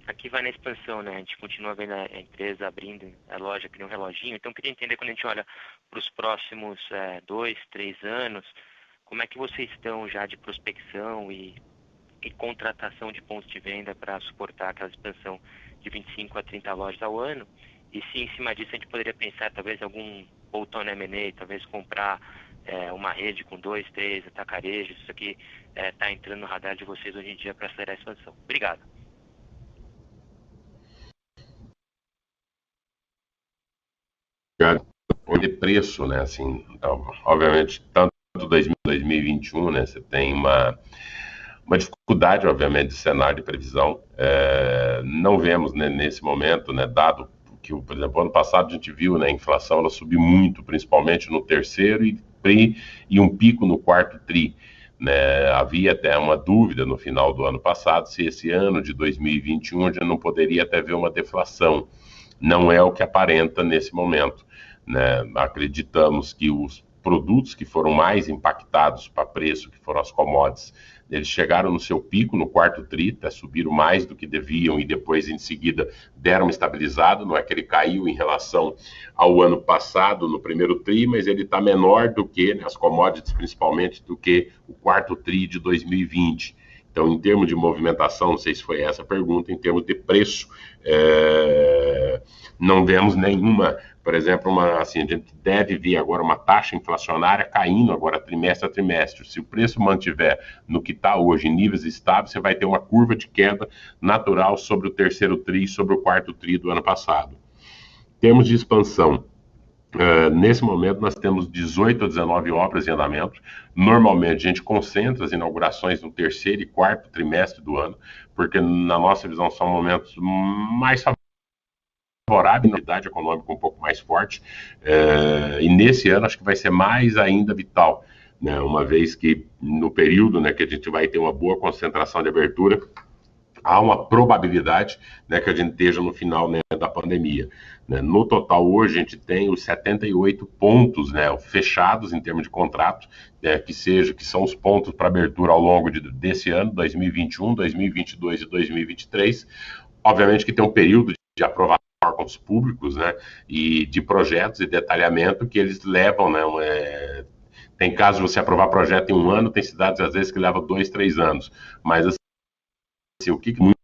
aqui vai na expansão, né, a gente continua vendo a empresa abrindo a loja, criando um reloginho, então eu queria entender quando a gente olha para os próximos 2, 3 anos, como é que vocês estão já de prospecção e contratação de pontos de venda para suportar aquela expansão de 25 a 30 lojas ao ano, e se em cima disso a gente poderia pensar talvez algum bolt-on M&A, talvez comprar uma rede com 2, 3 atacarejos, isso aqui está entrando no radar de vocês hoje em dia para acelerar a expansão. Obrigado. De preço, né, assim, então, obviamente, tanto 2021, né, você tem uma dificuldade, obviamente, de cenário de previsão. Não vemos, né, nesse momento, né, dado que, por exemplo, ano passado a gente viu, né, a inflação ela subiu muito, principalmente no terceiro e um pico no quarto TRI. Né? Havia até uma dúvida no final do ano passado se esse ano de 2021 já não poderia até ver uma deflação. Não é o que aparenta nesse momento. Né? Acreditamos que os produtos que foram mais impactados para preço, que foram as commodities, eles chegaram no seu pico no quarto TRI, subiram mais do que deviam e depois em seguida deram uma estabilizada. Não é que ele caiu em relação ao ano passado no primeiro TRI, mas ele está menor do que, né, as commodities principalmente, do que o quarto TRI de 2020. Então, em termos de movimentação, não sei se foi essa a pergunta, em termos de preço, não vemos nenhuma, por exemplo, assim, a gente deve ver agora uma taxa inflacionária caindo agora trimestre a trimestre. Se o preço mantiver no que está hoje, em níveis estáveis, você vai ter uma curva de queda natural sobre o terceiro TRI e sobre o quarto TRI do ano passado. Em termos de expansão, nesse momento nós temos 18 a 19 obras em andamento. Normalmente a gente concentra as inaugurações no terceiro e quarto trimestre do ano, porque na nossa visão são momentos mais favoráveis, atividade econômica um pouco mais forte, e nesse ano acho que vai ser mais ainda vital, né, uma vez que no período, né, que a gente vai ter uma boa concentração de abertura, há uma probabilidade, né, que a gente esteja no final, né, da pandemia. Né. No total, hoje, a gente tem os 78 pontos, né, fechados em termos de contrato, né, que são os pontos para abertura ao longo desse ano, 2021, 2022 e 2023. Obviamente que tem um período de aprovação com órgãos públicos, né, e de projetos e detalhamento que eles levam, né, tem casos de você aprovar projeto em 1 ano, tem cidades às vezes que levam 2, 3 anos, mas assim, o que muito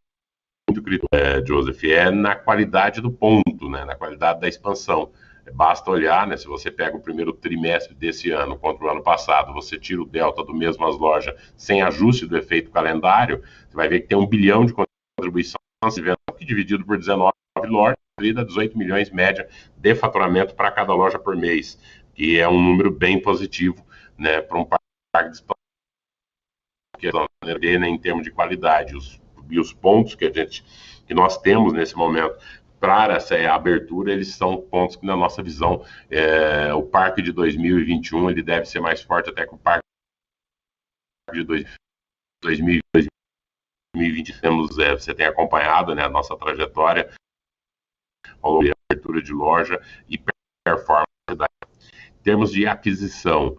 crítico, Joseph, é na qualidade do ponto, né, na qualidade da expansão. Basta olhar, né, se você pega o primeiro trimestre desse ano contra o ano passado, você tira o delta do mesmas lojas sem ajuste do efeito calendário, você vai ver que tem 1 bilhão de contribuição, que dividido por 19 lojas, dá 18 milhões média de faturamento para cada loja por mês, que é um número bem positivo, né, para um parque de expansão, né, em termos de qualidade. Os pontos que nós temos nesse momento para essa abertura, eles são pontos que, na nossa visão, o parque de 2021 ele deve ser mais forte até que o parque de 2020. Você tem acompanhado, né, a nossa trajetória ao longo da abertura de loja e performance. Em termos de aquisição,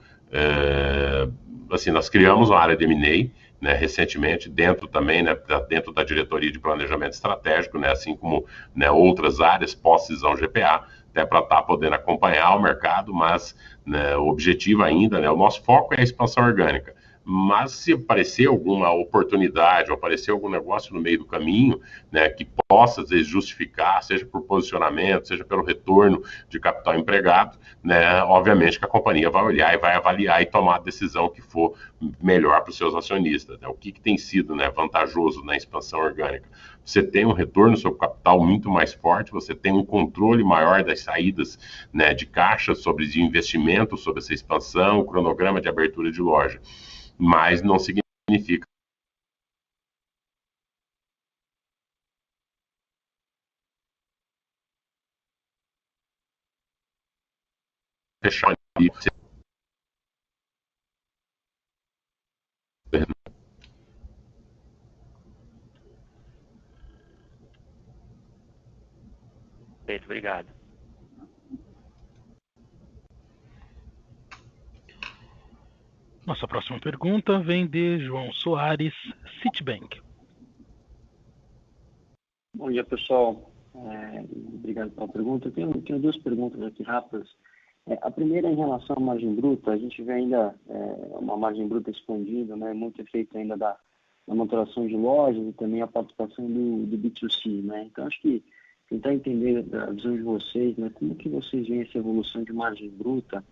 assim, nós criamos uma área de M&A, né, recentemente, dentro também, né, dentro da diretoria de planejamento estratégico, né, assim como, né, outras áreas pós-cisão GPA, até para estar podendo acompanhar o mercado, mas, né, o objetivo ainda, né, o nosso foco é a expansão orgânica. Mas se aparecer alguma oportunidade, ou aparecer algum negócio no meio do caminho, né, que possa, às vezes, justificar, seja por posicionamento, seja pelo retorno de capital empregado, né, obviamente que a companhia vai olhar e vai avaliar e tomar a decisão que for melhor para os seus acionistas. Né. O que tem sido, né, vantajoso na expansão orgânica? Você tem um retorno sobre o capital muito mais forte, você tem um controle maior das saídas, né, de caixa, sobre de investimento, sobre essa expansão, o cronograma de abertura de loja. Mas não significa fechar ali. Perfeito, obrigado. Nossa próxima pergunta vem de João Soares, Citibank. Bom dia, pessoal. Obrigado pela pergunta. Eu tenho 2 perguntas aqui rápidas. A primeira é em relação à margem bruta. A gente vê ainda uma margem bruta expandindo, né? Muito efeito ainda da maturação de lojas e também a participação do B2C, né? Então, acho que tentar entender a visão de vocês, né? Como que vocês veem essa evolução de margem bruta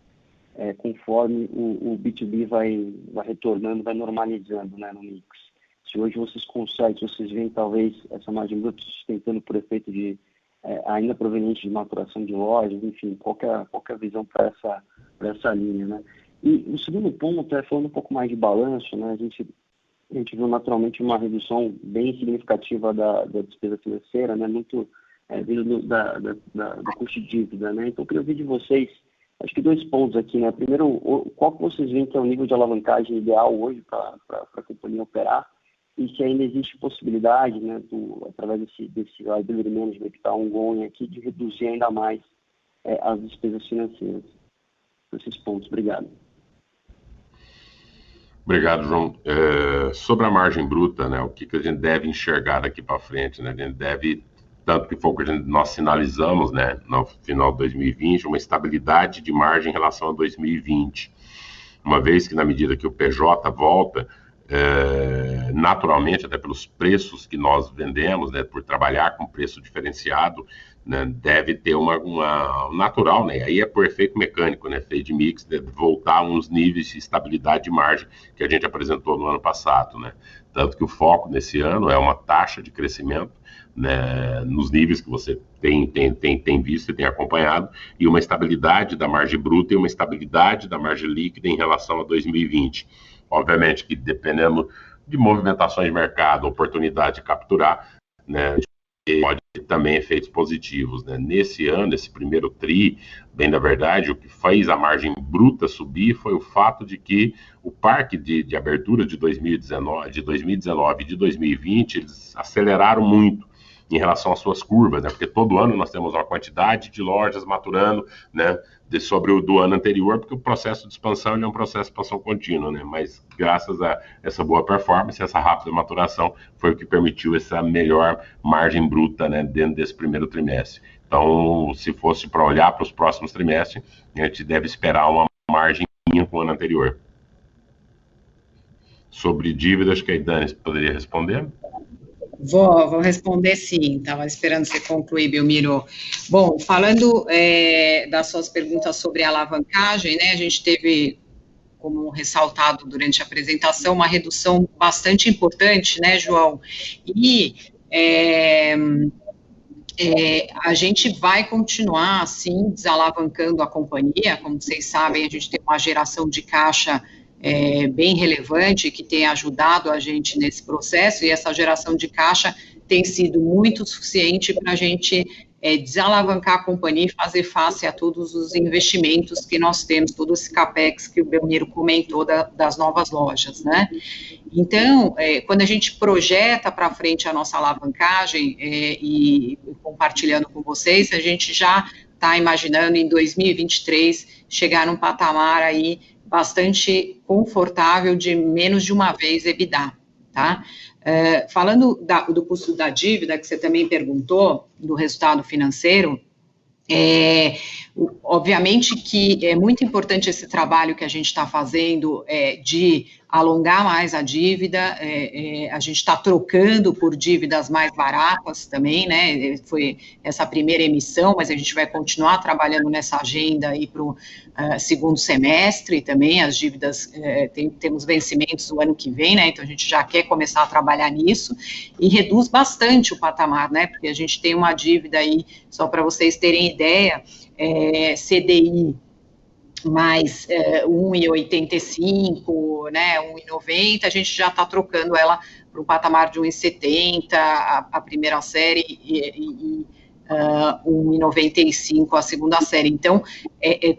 conforme o B2B vai retornando, vai normalizando, né, no mix. Se hoje vocês veem talvez essa margem bruta sustentando por efeito de ainda proveniente de maturação de lojas, enfim, qual é a visão para essa linha, né? E o segundo ponto falando um pouco mais de balanço, né? A gente viu naturalmente uma redução bem significativa da despesa financeira, né? Muito vindo do custo de dívida, né? Então, eu queria ouvir de vocês, acho que 2 pontos aqui, né? Primeiro, qual que vocês veem que é o nível de alavancagem ideal hoje para a companhia operar e se ainda existe possibilidade, né, através desse liability management que está ongoing aqui, de reduzir ainda mais as despesas financeiras. Esses pontos. Obrigado. Obrigado, João. Sobre a margem bruta, né, o que a gente deve enxergar daqui para frente, né? A gente deve, tanto que foi o que nós sinalizamos, né, no final de 2020, uma estabilidade de margem em relação a 2020. Uma vez que, na medida que o PJ volta, naturalmente, até pelos preços que nós vendemos, né, por trabalhar com preço diferenciado, né, deve ter uma natural, né, aí é por efeito mecânico, né, fade mix, deve voltar a uns níveis de estabilidade de margem que a gente apresentou no ano passado, né, tanto que o foco nesse ano é uma taxa de crescimento, né, nos níveis que você tem visto e tem acompanhado, e uma estabilidade da margem bruta e uma estabilidade da margem líquida em relação a 2020. Obviamente que dependendo de movimentações de mercado, oportunidade de capturar, né, pode também efeitos positivos, né? Nesse ano, esse primeiro TRI, bem da verdade, o que fez a margem bruta subir foi o fato de que o parque de abertura de 2019 e de 2020, eles aceleraram muito em relação às suas curvas, né? Porque todo ano nós temos uma quantidade de lojas maturando, né, sobre o do ano anterior, porque o processo de expansão é um processo de expansão contínua, né? Mas graças a essa boa performance, essa rápida maturação, foi o que permitiu essa melhor margem bruta, né, dentro desse primeiro trimestre. Então, se fosse para olhar para os próximos trimestres, a gente deve esperar uma margem com o ano anterior. Sobre dívidas, que a Dani poderia responder? Vou responder sim, estava esperando você concluir, Belmiro. Bom, falando das suas perguntas sobre alavancagem, né, a gente teve, como ressaltado durante a apresentação, uma redução bastante importante, né, João? E a gente vai continuar, assim, desalavancando a companhia. Como vocês sabem, a gente tem uma geração de caixa bem relevante, que tem ajudado a gente nesse processo, e essa geração de caixa tem sido muito suficiente para a gente desalavancar a companhia e fazer face a todos os investimentos que nós temos, todo esse CAPEX que o Belmiro comentou das novas lojas, né? Então, quando a gente projeta para frente a nossa alavancagem, e compartilhando com vocês, a gente já está imaginando em 2023 chegar num patamar aí bastante confortável de menos de uma vez EBITDA, tá? Falando do custo da dívida, que você também perguntou, do resultado financeiro, obviamente que é muito importante esse trabalho que a gente está fazendo de alongar mais a dívida, a gente está trocando por dívidas mais baratas também, né, foi essa primeira emissão, mas a gente vai continuar trabalhando nessa agenda aí para o segundo semestre também, as dívidas, temos vencimentos o ano que vem, né, então a gente já quer começar a trabalhar nisso, e reduz bastante o patamar, né, porque a gente tem uma dívida aí, só para vocês terem ideia, CDI mais 1,85, né, 1,90, a gente já está trocando ela para um patamar de 1,70, a primeira série, e 1,95 a segunda série. Então,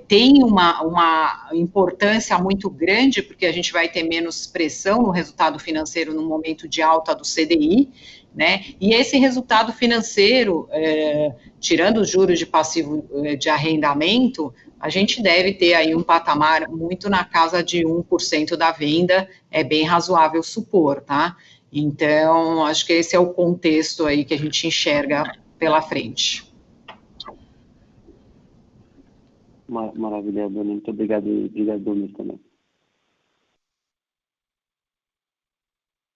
tem uma importância muito grande, porque a gente vai ter menos pressão no resultado financeiro no momento de alta do CDI, né, e esse resultado financeiro, tirando os juros de passivo de arrendamento, a gente deve ter aí um patamar muito na casa de 1% da venda, é bem razoável supor, tá? Então, acho que esse é o contexto aí que a gente enxerga pela frente. Maravilha, Dani. Muito obrigado, Dani, também.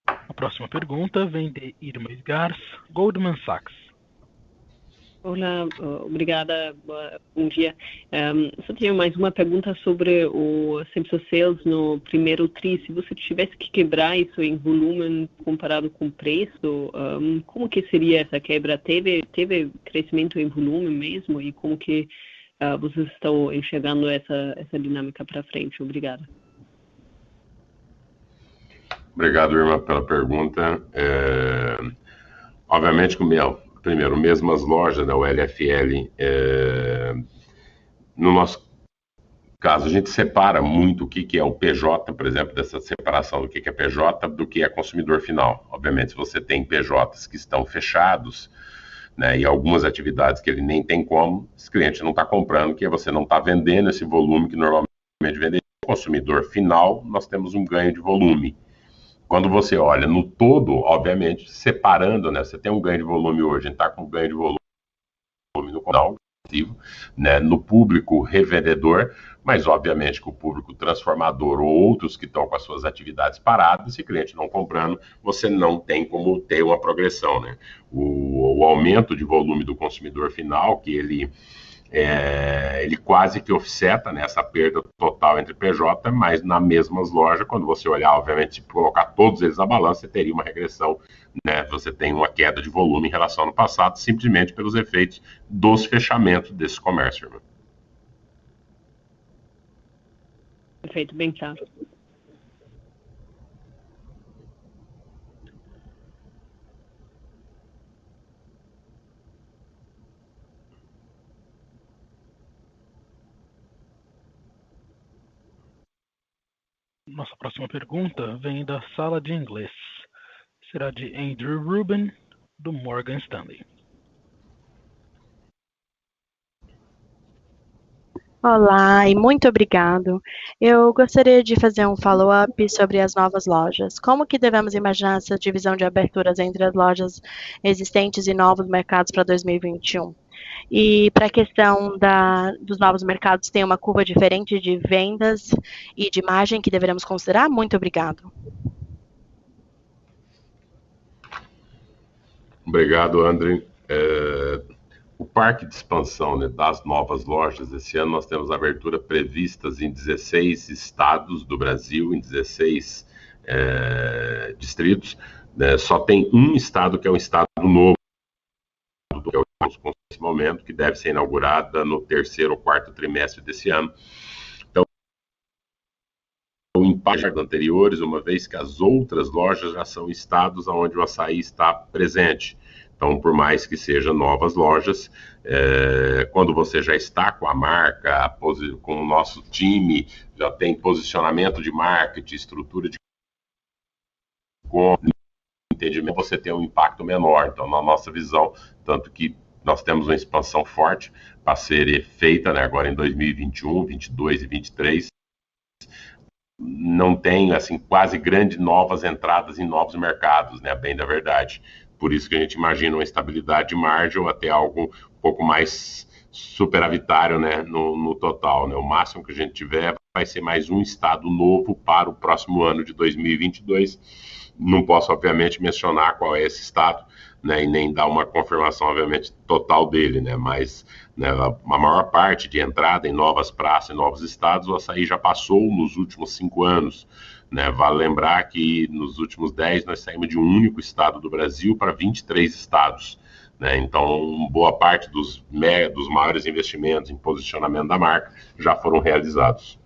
A próxima pergunta vem de Irma Sgars, Goldman Sachs. Olá, obrigada, bom dia. Só tenho mais uma pergunta sobre o same-store sales no primeiro TRI. Se você tivesse que quebrar isso em volume comparado com preço, como que seria essa quebra? Teve crescimento em volume mesmo? E como que vocês estão enxergando essa dinâmica para frente? Obrigada. Obrigado, Irma, pela pergunta. Obviamente que primeiro, mesmas lojas, né, o LFL, no nosso caso, a gente separa muito o que é o PJ, por exemplo, dessa separação do que é PJ do que é consumidor final. Obviamente, se você tem PJs que estão fechados, né, e algumas atividades que ele nem tem como, esse cliente não está comprando, que você não está vendendo esse volume que normalmente venderia. No consumidor final, nós temos um ganho de volume. Quando você olha no todo, obviamente, separando, né? Você tem um ganho de volume hoje, a gente está com um ganho de volume no canal, né, no público revendedor, mas obviamente que o público transformador ou outros que estão com as suas atividades paradas, se cliente não comprando, você não tem como ter uma progressão, né? O aumento de volume do consumidor final, que ele quase que offseta, né, essa perda total entre PJ, mas nas mesmas lojas, quando você olhar, obviamente, se colocar todos eles na balança, você teria uma regressão, né, você tem uma queda de volume em relação ao ano passado, simplesmente pelos efeitos dos fechamentos desse comércio. Né? Perfeito, bem claro. Nossa próxima pergunta vem da sala de inglês. Será de Andrew Rubin, do Morgan Stanley. Olá e muito obrigado. Eu gostaria de fazer um follow-up sobre as novas lojas. Como que devemos imaginar essa divisão de aberturas entre as lojas existentes e novos mercados para 2021? E para a questão dos novos mercados, tem uma curva diferente de vendas e de margem que deveremos considerar? Muito obrigado. Obrigado, André. O parque de expansão, né, das novas lojas, esse ano nós temos abertura previstas em 16 estados do Brasil, em 16 distritos, né, só tem um estado que é um estado novo, que é o nesse momento, que deve ser inaugurada no terceiro ou quarto trimestre desse ano. Então, o impacto anteriores, uma vez que as outras lojas já são estados onde o açaí está presente. Então, por mais que sejam novas lojas, quando você já está com a marca, com o nosso time, já tem posicionamento de marketing, estrutura de entendimento, você tem um impacto menor. Então, na nossa visão, tanto que nós temos uma expansão forte para ser feita, né, agora em 2021, 22 e 23, não tem, assim, quase grandes novas entradas em novos mercados, né, bem da verdade. Por isso que a gente imagina uma estabilidade de margem ou até algo um pouco mais superavitário, né, no total, né. O máximo que a gente tiver vai ser mais um estado novo para o próximo ano de 2022. Não posso, obviamente, mencionar qual é esse estado, né, e nem dar uma confirmação, obviamente, total dele, né, mas, né, a maior parte de entrada em novas praças, em novos estados, o açaí já passou nos últimos 5 anos, né. Vale lembrar que nos últimos 10 nós saímos de um único estado do Brasil para 23 estados, né, então boa parte dos maiores investimentos em posicionamento da marca já foram realizados.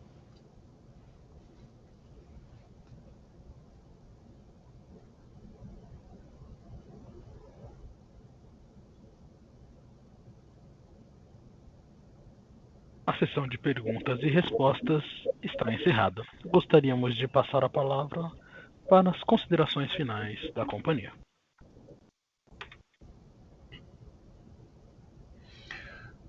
A sessão de perguntas e respostas está encerrada. Gostaríamos de passar a palavra para as considerações finais da companhia.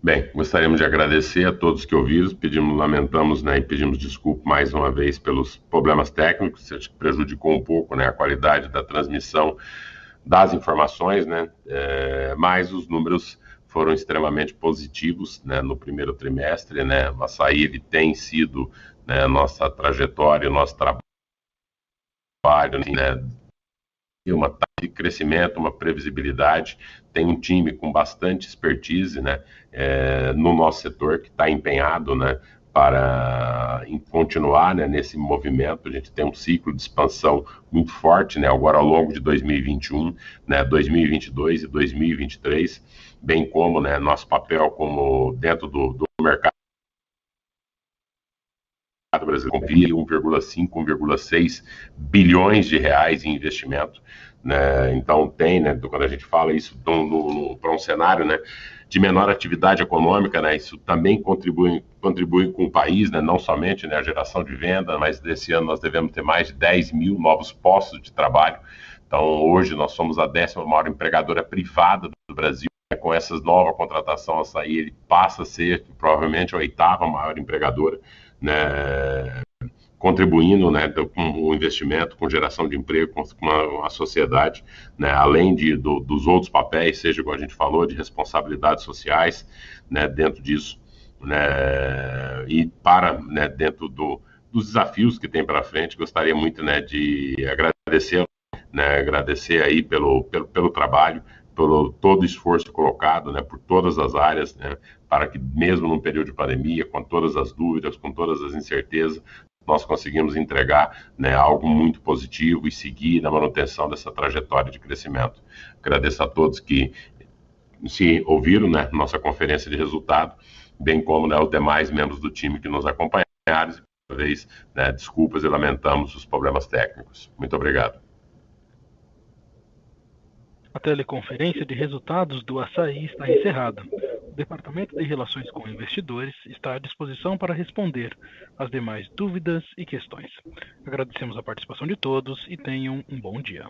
Bem, gostaríamos de agradecer a todos que ouviram, lamentamos, né, e pedimos desculpa mais uma vez pelos problemas técnicos, acho que prejudicou um pouco, né, a qualidade da transmissão das informações, né, mas os números foram extremamente positivos, né, no primeiro trimestre, né, o açaí ele tem sido, né, nossa trajetória, o nosso trabalho, né, uma taxa de crescimento, uma previsibilidade, tem um time com bastante expertise, né, no nosso setor que está empenhado, né, para continuar, né, nesse movimento. A gente tem um ciclo de expansão muito forte, né, agora ao longo de 2021, né, 2022 e 2023, bem como, né, nosso papel como dentro do mercado brasileiro, 1,5, 1,6 bilhões de reais em investimento, né, então tem, né, quando a gente fala isso para um cenário, né, de menor atividade econômica, né, isso também contribui com o país, né, não somente, né, a geração de venda, mas desse ano nós devemos ter mais de 10 mil novos postos de trabalho. Então hoje nós somos a 10ª maior empregadora privada do Brasil. Com essa nova contratação, açaí ele passa a ser provavelmente a 8ª maior empregadora, né, contribuindo, né, com o investimento, com geração de emprego, com a sociedade, né, além dos outros papéis, seja como a gente falou, de responsabilidades sociais, né, dentro disso, né, e né, dentro dos desafios que tem para frente, gostaria muito, né, de agradecer aí pelo trabalho, pelo todo o esforço colocado, né, por todas as áreas, né, para que mesmo num período de pandemia, com todas as dúvidas, com todas as incertezas, nós conseguimos entregar, né, algo muito positivo e seguir na manutenção dessa trajetória de crescimento. Agradeço a todos que se ouviram, né, nossa conferência de resultado, bem como, né, os demais membros do time que nos acompanharam. E, por vez, né, desculpas e lamentamos os problemas técnicos. Muito obrigado. A teleconferência de resultados do açaí está encerrada. Departamento de Relações com Investidores está à disposição para responder às demais dúvidas e questões. Agradecemos a participação de todos e tenham um bom dia.